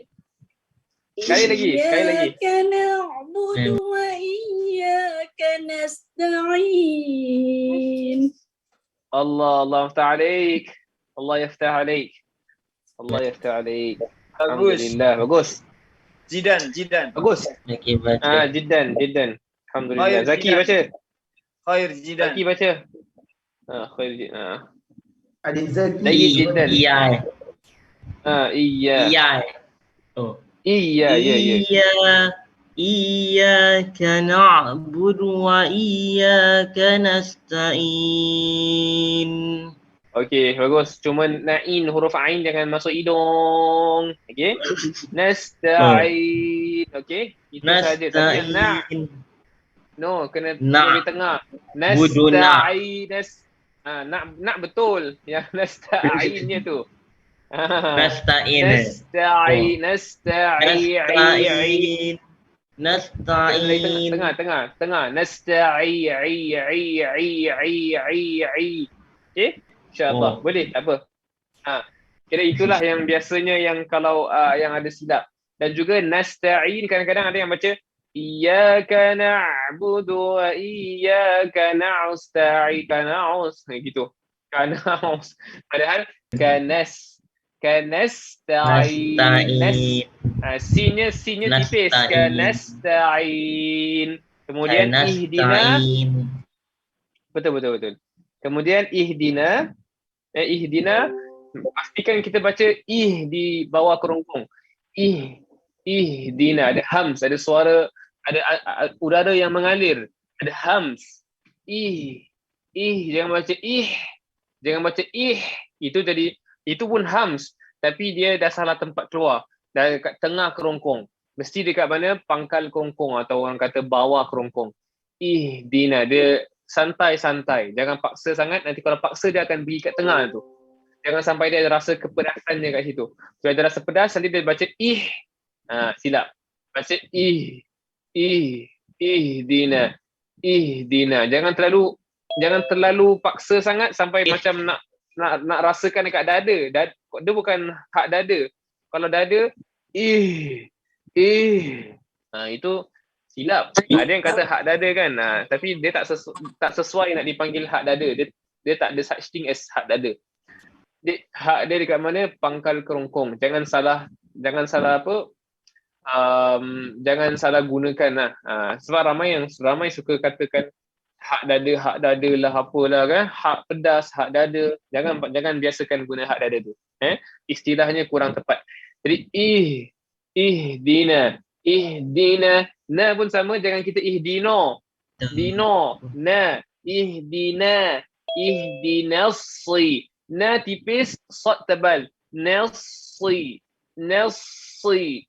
Sekali lagi. Iyyaka na'budu wa iyyaka nasta'in. Allah yaftah alaik. Allah yaftah alaik. Alhamdulillah. Bagus. Jidan. Bagus. Jiddan. Alhamdulillah. Zaki baca. Khair jidan. Zaki baca. Khair jidan. Adik Zaki. Lagi jiddan. Iya. Iya. Iyyaka na'budu wa iyyaka nasta'in. Okey, bagus. Cuma na'in, huruf ain jangan masuk hidung. Okey. Nasta'in. Okey. Itu saja. Tapi kena di tengah. Nasta'in. Nak betul. Yang nasta'innya tu. Nasta'in. Tengah. Nasta'in. Okey? InsyaAllah. Boleh, tak apa. Kira itulah yang biasanya yang kalau yang ada silap. Dan juga nasta'in kadang-kadang ada yang baca iyyaka na'budu wa iyyaka nasta'in. Gitu. Kana'us. Padahal kanasta'in. Sinnya tipis. Kanasta'in. Kemudian ihdina. Betul. Kemudian ihdina. Pastikan kita baca di bawah kerongkong. Ihdina. Ada hams, ada suara, ada udara yang mengalir. Ada hams. Jangan baca Jangan baca itu pun hams. Tapi dia dah salah tempat keluar. Dah dekat tengah kerongkong. Mesti dekat mana? Pangkal kerongkong atau orang kata bawah kerongkong. Ihdina. Dia santai-santai. Jangan paksa sangat. Nanti kalau paksa dia akan pergi kat tengah tu. Jangan sampai dia ada rasa kepedasannya kat situ. Kalau ada rasa pedas, nanti dia baca silap. Baca ihdina. Jangan terlalu paksa sangat sampai macam nak rasakan dekat dada. Dia bukan hak dada. Kalau dada itu silap. Ada yang kata hak dada kan. Tapi dia tak sesuai nak dipanggil hak dada. Dia tak ada such thing as hak dada. Hak dia dekat mana? Pangkal kerongkong. Jangan salah apa? Jangan salah gunakan lah. Sebab ramai suka katakan hak dada lah apalah kan. Hak pedas, hak dada. Jangan biasakan guna hak dada tu. Istilahnya kurang tepat. Jadi ihdina. Na pun sama, jangan kita ihdino. Na. Ihdina. Ihdinassi. Na tipis, sad tebal. Nassi. Nasira.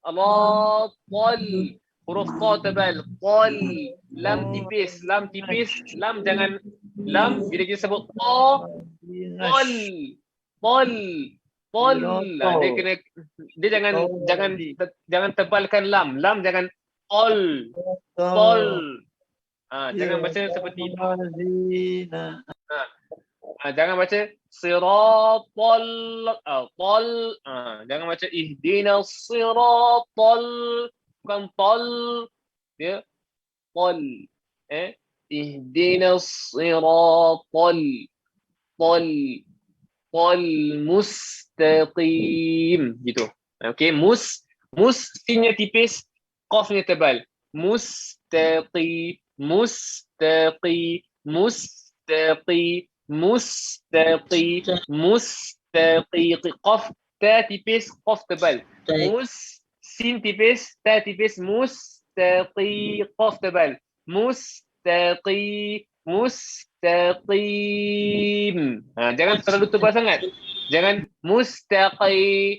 Ra, tol. Huruf ta tebal. Tol. Lam tipis. Lam tipis. Lam jangan. Lam bila kita sebut ta. Tol. Tol. Tol. Dia kena. Dia jangan tebalkan lam. Lam jangan. Tol. Tol. Jangan baca seperti itu. Jangan baca siratal tol. Jangan baca ihdinas siratal, bukan tol. Dia tol. Ihdinas siratal tol mustaqim gitu. Okey, sinnya tipis, qafnya tebal. Mustaqi qaf ta tipis, qaf tebal. Sin tipis, ta tipis, mustaqi, qaf tebal. Mustaqim. Jangan terlalu tebal sangat. Jangan mustaqi.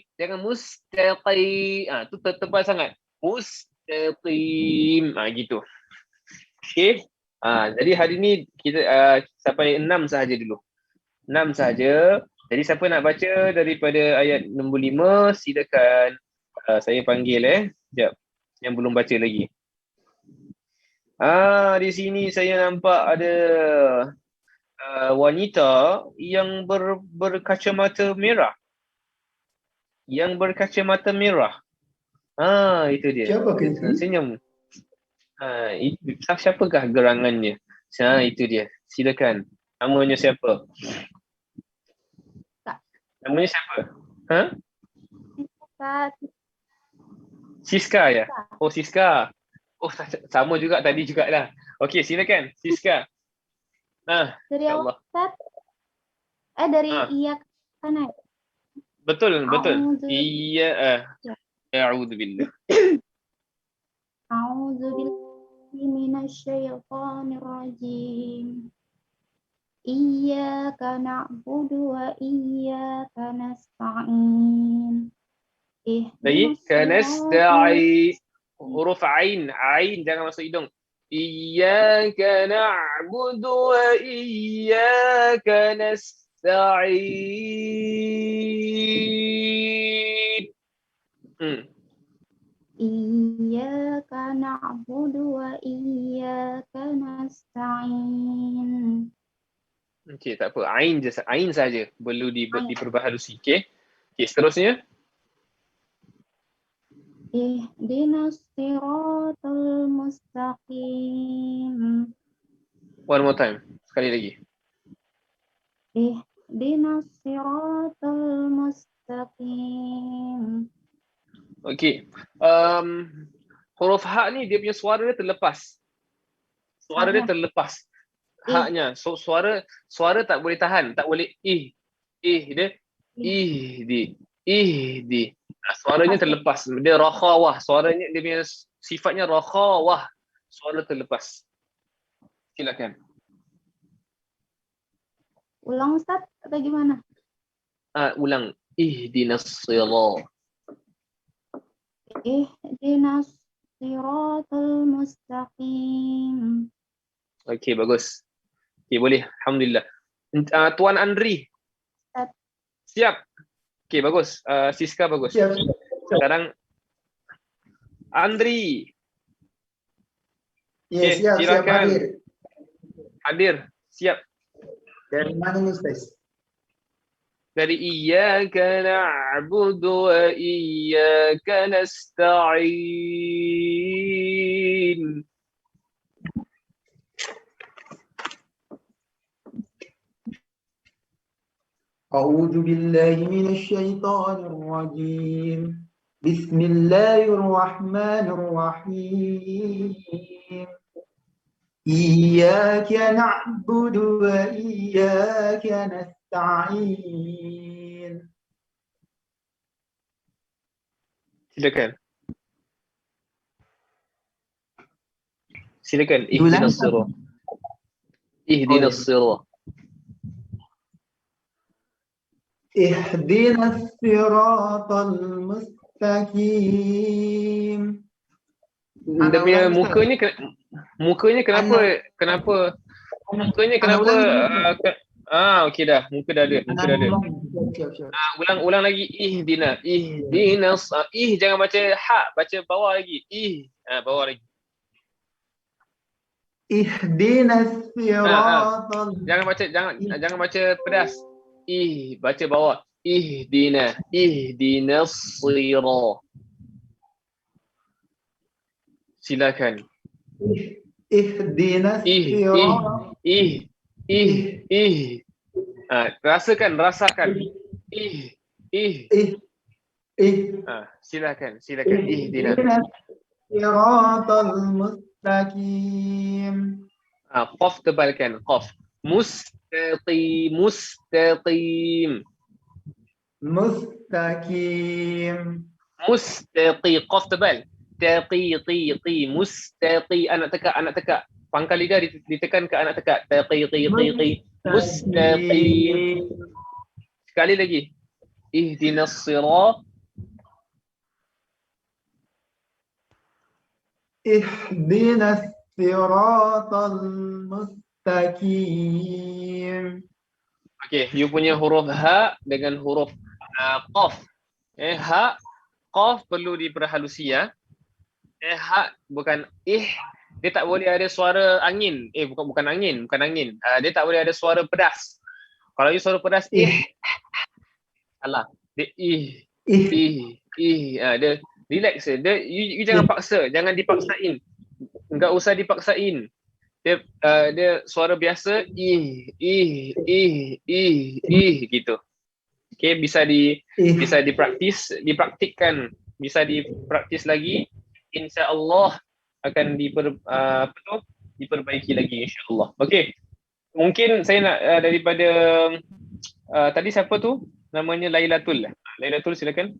Tu tebal sangat. Mustaqim. Gitu. Okey. Jadi hari ni kita sampai 6 sahaja dulu. 6 sahaja. Jadi siapa nak baca daripada ayat nombor 5, silakan. Saya panggil sekejap. Yang belum baca lagi. Di sini saya nampak ada wanita yang berkacamata merah. Itu dia. Siapa ke? Senyum. Siapakah gerangannya? Itu dia. Silakan. Namanya siapa? Namanya siapa? Siska ya? Oh, Siska. Oh, sama juga tadi jugalah. Okey, silakan Siska. Dari awal Ustaz. Dari iya kan? Betul. Iya. A'udzubillah. A'udzubillahi minasyaitonir rajim. Iyyaka na'budu wa iyyaka nasta'in. Lagi kanasta'in. Huruf ain jangan masuk hidung. Iyyaka na'budu wa iyyaka nasta'in. Iyyaka na'budu wa iyyaka nasta'in. Okey, tak apa. Ain saja perlu diperbaharui. Okey. Okey, seterusnya. Ihdinas siratal mustaqim. One more time. Sekali lagi. Ihdinas siratal mustaqim. Okey. Huruf ha ni dia punya suara dia terlepas. Haknya. So suara tak boleh tahan, tak boleh dia ihdi. Suaranya terlepas. Dia rakhawah. Suaranya dia punya sifatnya rakhawah. Suara terlepas. Silakan. Ulang Ustaz atau gimana? Ulang. Ihdinas sirat. Ihdinas siratal mustaqim. Okey, bagus. Okey, boleh. Alhamdulillah. Tuan Andri. Siap. Okey, bagus. Siska bagus. Siap. Sekarang Andri. Ya, siap hadir. Hadir. Siap. Dari mana ni Ustaz? Dari iyyaka na'budu wa iyyaka nasta'in. أعوذ بالله من الشيطان الرجيم. بسم الله الرحمن الرحيم. إياك نعبد وإياك نستعين. Silakan. Ihdinas sirat. Ihdinas sirat. اهدنا الصراط المستقيم. mustaqim. Dia punya mukanya kenapa okey dah. Muka dah ada. Ulang lagi ihdina. Ihdinas. Jangan baca ha, baca bawah lagi. Bawah lagi. Ihdinas siratal. Jangan baca pedas. Baca bawah. Ihdinas sirah. Silakan. Ihdinas siratal. Rasakan. Silakan. Ihdinas siratal mustaqim. Qaf tebalkan. Qaf. Mustaqim. Qaf tebal. Taqi. Mustaqi. Anak tekak. Pangkal lidah ditekan ke anak tekak. Taqi. Mustaqim. Sekali lagi. Ihdinas sirah. Ihdinas siratal mustaqim. Okey, you punya huruf ha dengan huruf qaf. Ha, qaf perlu diperhalusi ya. Ha bukan dia tak boleh ada suara angin. Bukan angin. Dia tak boleh ada suara pedas. Kalau you suara pedas salah. Dia dia relax je. You jangan paksa, jangan dipaksain. Enggak usah dipaksain. Dia suara biasa gitu. Okey, bisa dipraktikkan, bisa dipraktis lagi. Insya-Allah akan diperbaiki lagi insya-Allah. Okey. Mungkin saya nak daripada tadi siapa tu? Namanya Lailatul. Lailatul, silakan.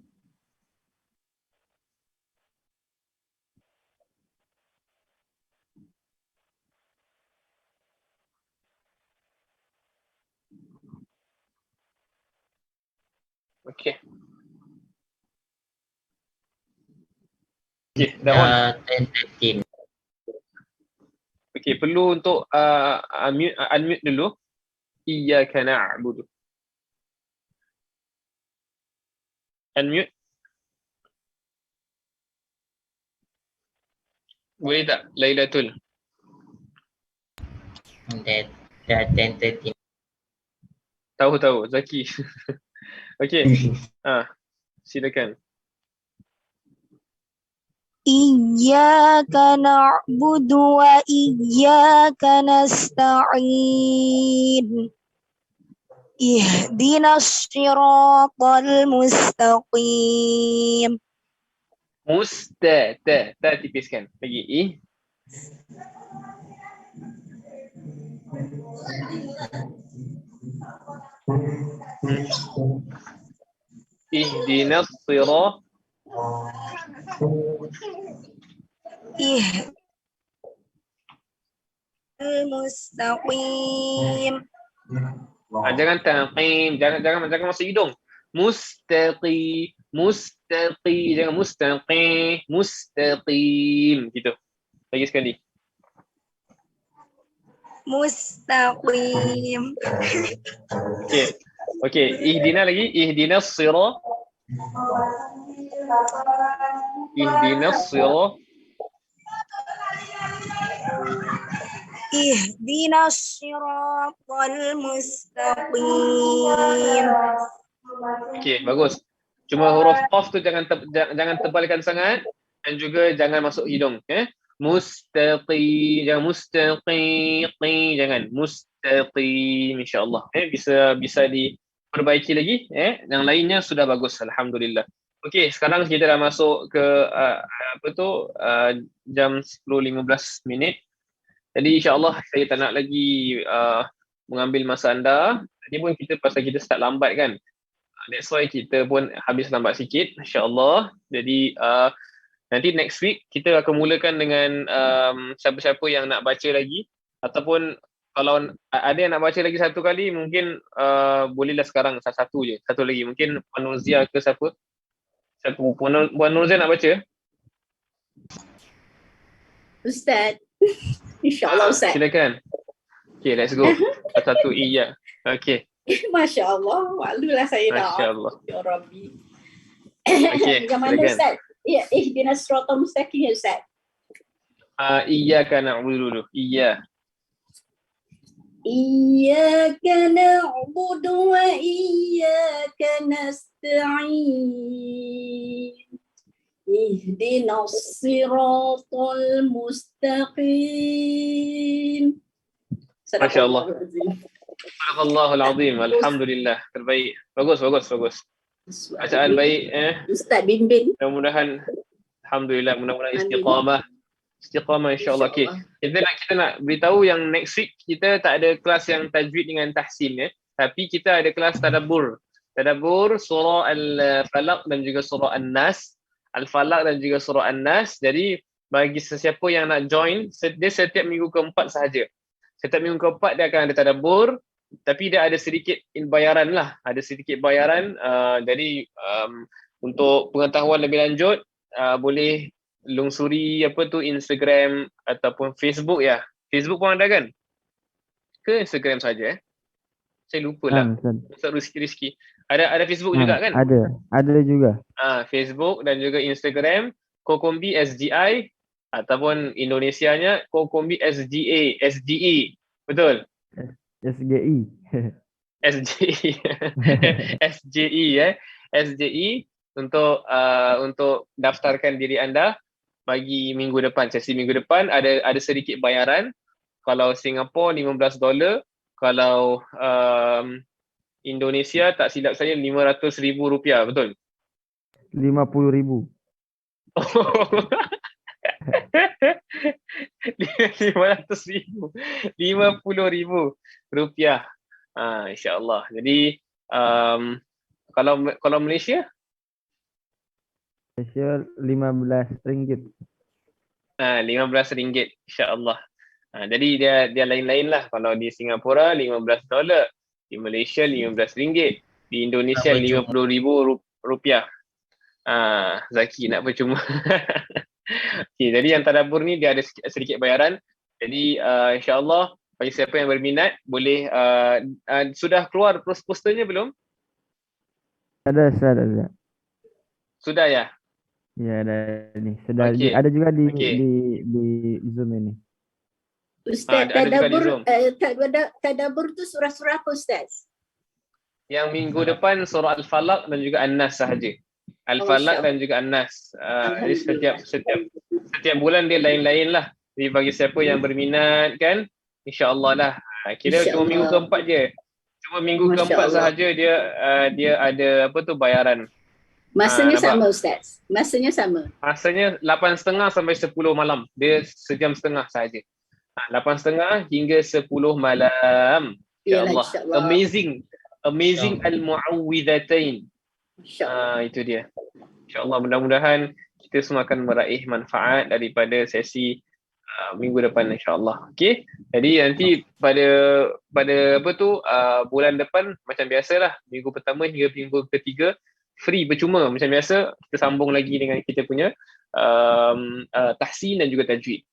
Okey. Dah on. 10-13. Okey, perlu untuk unmute dulu. Iyyaka na'budu. Unmute. Boleh tak Lailatul? Dah 10-13. Tahu Zaki. Okey. Silakan. Iyyaka na'budu wa iyyaka nasta'in. Ihdinas siratal mustaqim. Ta tipiskan. Lagi Ihdinas siratal mustaqim. Jangan taqim, jangan masuk hidung. Mustaqim, jangan mustaqim gitu. Lagi sekali. Mustaqim. Okey, ihdina lagi, ihdinas sirah. Ihdinas sirah. Ihdinas siratal mustaqim. Okey, bagus. Cuma huruf qaf tu jangan tebalkan sangat dan juga jangan masuk hidung, Mustaqim, jangan mustaqim insya-Allah. Bisa diperbaiki lagi, Yang lainnya sudah bagus, alhamdulillah. Okey, sekarang kita dah masuk ke jam 10.15 minit. Jadi insya-Allah saya tak nak lagi mengambil masa anda. Tadi pun pasal kita start lambat kan. That's why kita pun habis lambat sikit, insya-Allah. Jadi nanti next week kita akan mulakan dengan siapa-siapa yang nak baca lagi, ataupun kalau ada yang nak baca lagi satu kali mungkin bolehlah sekarang satu je. Satu lagi mungkin Panuzia ke siapa Puan Nurzain nak baca? Ustaz. InsyaAllah Ustaz. Silakan. Okay, let's go. Satu iya. Okay. Masya Allah. Malulah saya dah. Masya Allah. Ya Rabbi. Okay, Yang mana silakan. Ustaz? Ya, ihdinas siratal mustaqim ya Ustaz. Iyyaka na'budu dulu. Iya. Iyyaka na'budu wa iyyaka nasta'in. Ihdinas siratal mustaqim. Masya Allah. Sadaqallahul azim. Alhamdulillah. Terbaik. Bagus. Bacaan baik. Ustaz bimbing. Mudah-mudahan. Alhamdulillah. Mudah-mudahan istiqamah. InsyaAllah. Okay. Kita nak beritahu yang next week kita tak ada kelas yang tajwid dengan tahsin tapi kita ada kelas tadabbur surah Al-Falaq dan juga surah An-Nas. Al-Falaq dan juga surah An-Nas. Jadi bagi sesiapa yang nak join, dia setiap minggu keempat sahaja. Setiap minggu keempat dia akan ada tadabbur, tapi dia ada sedikit bayaran lah. Ada sedikit bayaran. Jadi untuk pengetahuan lebih lanjut boleh lungsuri Instagram ataupun Facebook ya. Facebook pun ada kan? Ke Instagram saja Saya lupa lah. Ustaz Rizki. Ada Facebook juga kan? Ada juga. Facebook dan juga Instagram Kokombi SGI ataupun Indonesianya Kokombi SGE. Betul? SGI. SGI. SGI untuk daftarkan diri anda bagi minggu depan, sesi minggu depan ada sedikit bayaran. Kalau Singapura $15, kalau Indonesia tak silap saya RM500,000, betul? 50,000. RM50,000. InsyaAllah. Jadi kalau Malaysia? Malaysia RM15. RM15 insya-Allah. Jadi dia lain-lain lah. Kalau di Singapura $15, di Malaysia RM15, di Indonesia RM50,000. Zaki nak percuma. Okay, jadi yang tadabbur ni dia ada sedikit bayaran. Jadi insya-Allah bagi siapa yang berminat boleh sudah keluar posternya belum? Ada. Sudah ya? Ya, ada ni. Sudah Okay. ada juga di Zoom ini. Ustaz, tadabbur tu surah-surah apa Ustaz? Yang minggu depan surah Al-Falaq dan juga An-Nas sahaja. Al-Falaq dan juga An-Nas. Jadi setiap bulan dia lain-lain lah. Jadi bagi siapa yang berminat kan, insya-Allah lah. Kira cuma minggu keempat je. Cuma minggu keempat sahaja dia ada bayaran. Masanya sama Ustaz. Masanya sama. Masanya 8.30 sampai 10 malam. Dia sejam setengah sahaja. 8.30 hingga 10 malam. InsyaAllah. Amazing al-mu'awwidhatain. Itu dia. InsyaAllah mudah-mudahan kita semua akan meraih manfaat daripada sesi minggu depan insyaAllah. Okay. Jadi nanti pada bulan depan macam biasalah. Minggu pertama hingga minggu ketiga free bercuma macam biasa. Kita sambung lagi dengan kita punya tahsin dan juga tajwid.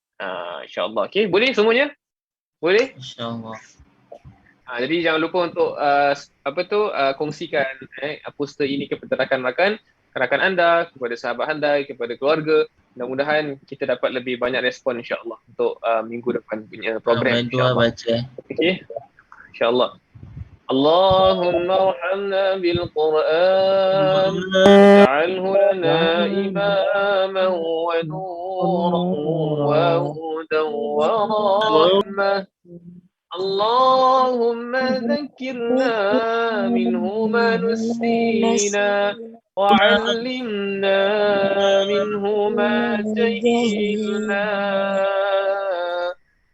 InsyaAllah. Okay, boleh semuanya? Boleh? InsyaAllah. Jadi jangan lupa untuk kongsikan poster ini kepada rakan-rakan anda, kepada sahabat anda, kepada keluarga. Mudah-mudahan kita dapat lebih banyak respon insyaAllah untuk minggu depan punya program. Okay, insyaAllah. اللهم ارحمنا بالقرآن واجعله لنا إماما ونورا وهدى ورحمة اللهم ذكرنا منه ما نسينا وعلمنا منه ما جهلنا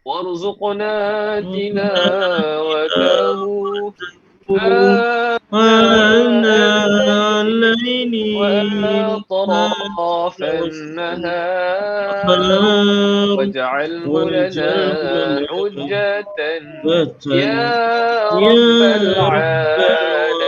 وارزقنا تلاوته الليل وأطراف النهار واجعله لنا حجة يا رب العالمين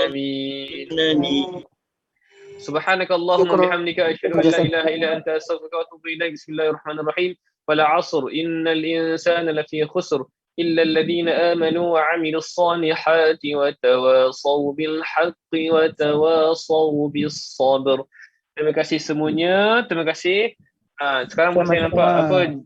Subhanakallahumma bihamdika asyhadu an la ilaha illa anta astaghfiruka wa atubu ilaik. Bismillahirrahmanirrahim. Wal 'asr innal insana lafi khusr illa alladhina amanu wa 'amilus solihati wa tawasaw bil haqqi wa tawasaw bis sabr. Terima kasih semuanya. Terima kasih. Sekarang saya nampak apa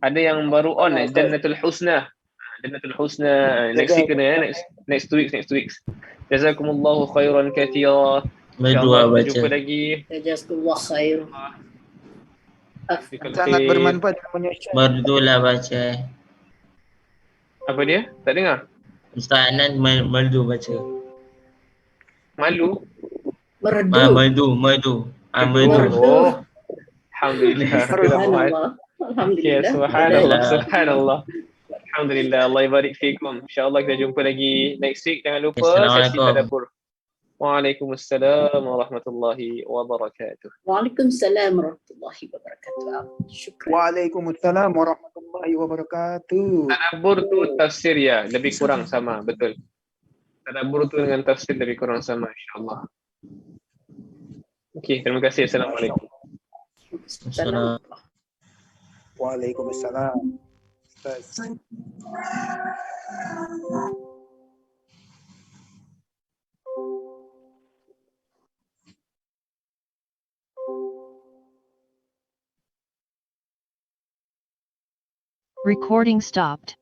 ada yang baru on Jannatul Husna. Jannatul Husna next week kena next two weeks. Jazakumullahu khairan katsira. Berdua baca. Jumpa lagi. Jazakallah khair. Sangat bermanfaat namanya Ustaz. Berdua baca. Apa dia? Tak dengar? Ustaz Anan merdu baca. Malu? Merdu. Merdu. Oh. Alhamdulillah. Subhanallah. Alhamdulillah. Subhanallah. Alhamdulillah. Allah barik fikum. InsyaAllah kita jumpa lagi next week. Jangan lupa sesi tadabbur. Waalaikumsalam warahmatullahi wabarakatuh. Waalaikumsalam warahmatullahi wabarakatuh. Syukran. Waalaikumsalam warahmatullahi wabarakatuh. Tadabbur tu tafsir ya, lebih kurang sama, betul. Tadabbur tu dengan tafsir lebih kurang sama, insyaAllah. Okey, terima kasih. Assalamualaikum. Waalaikumsalam. Ustaz. Recording stopped.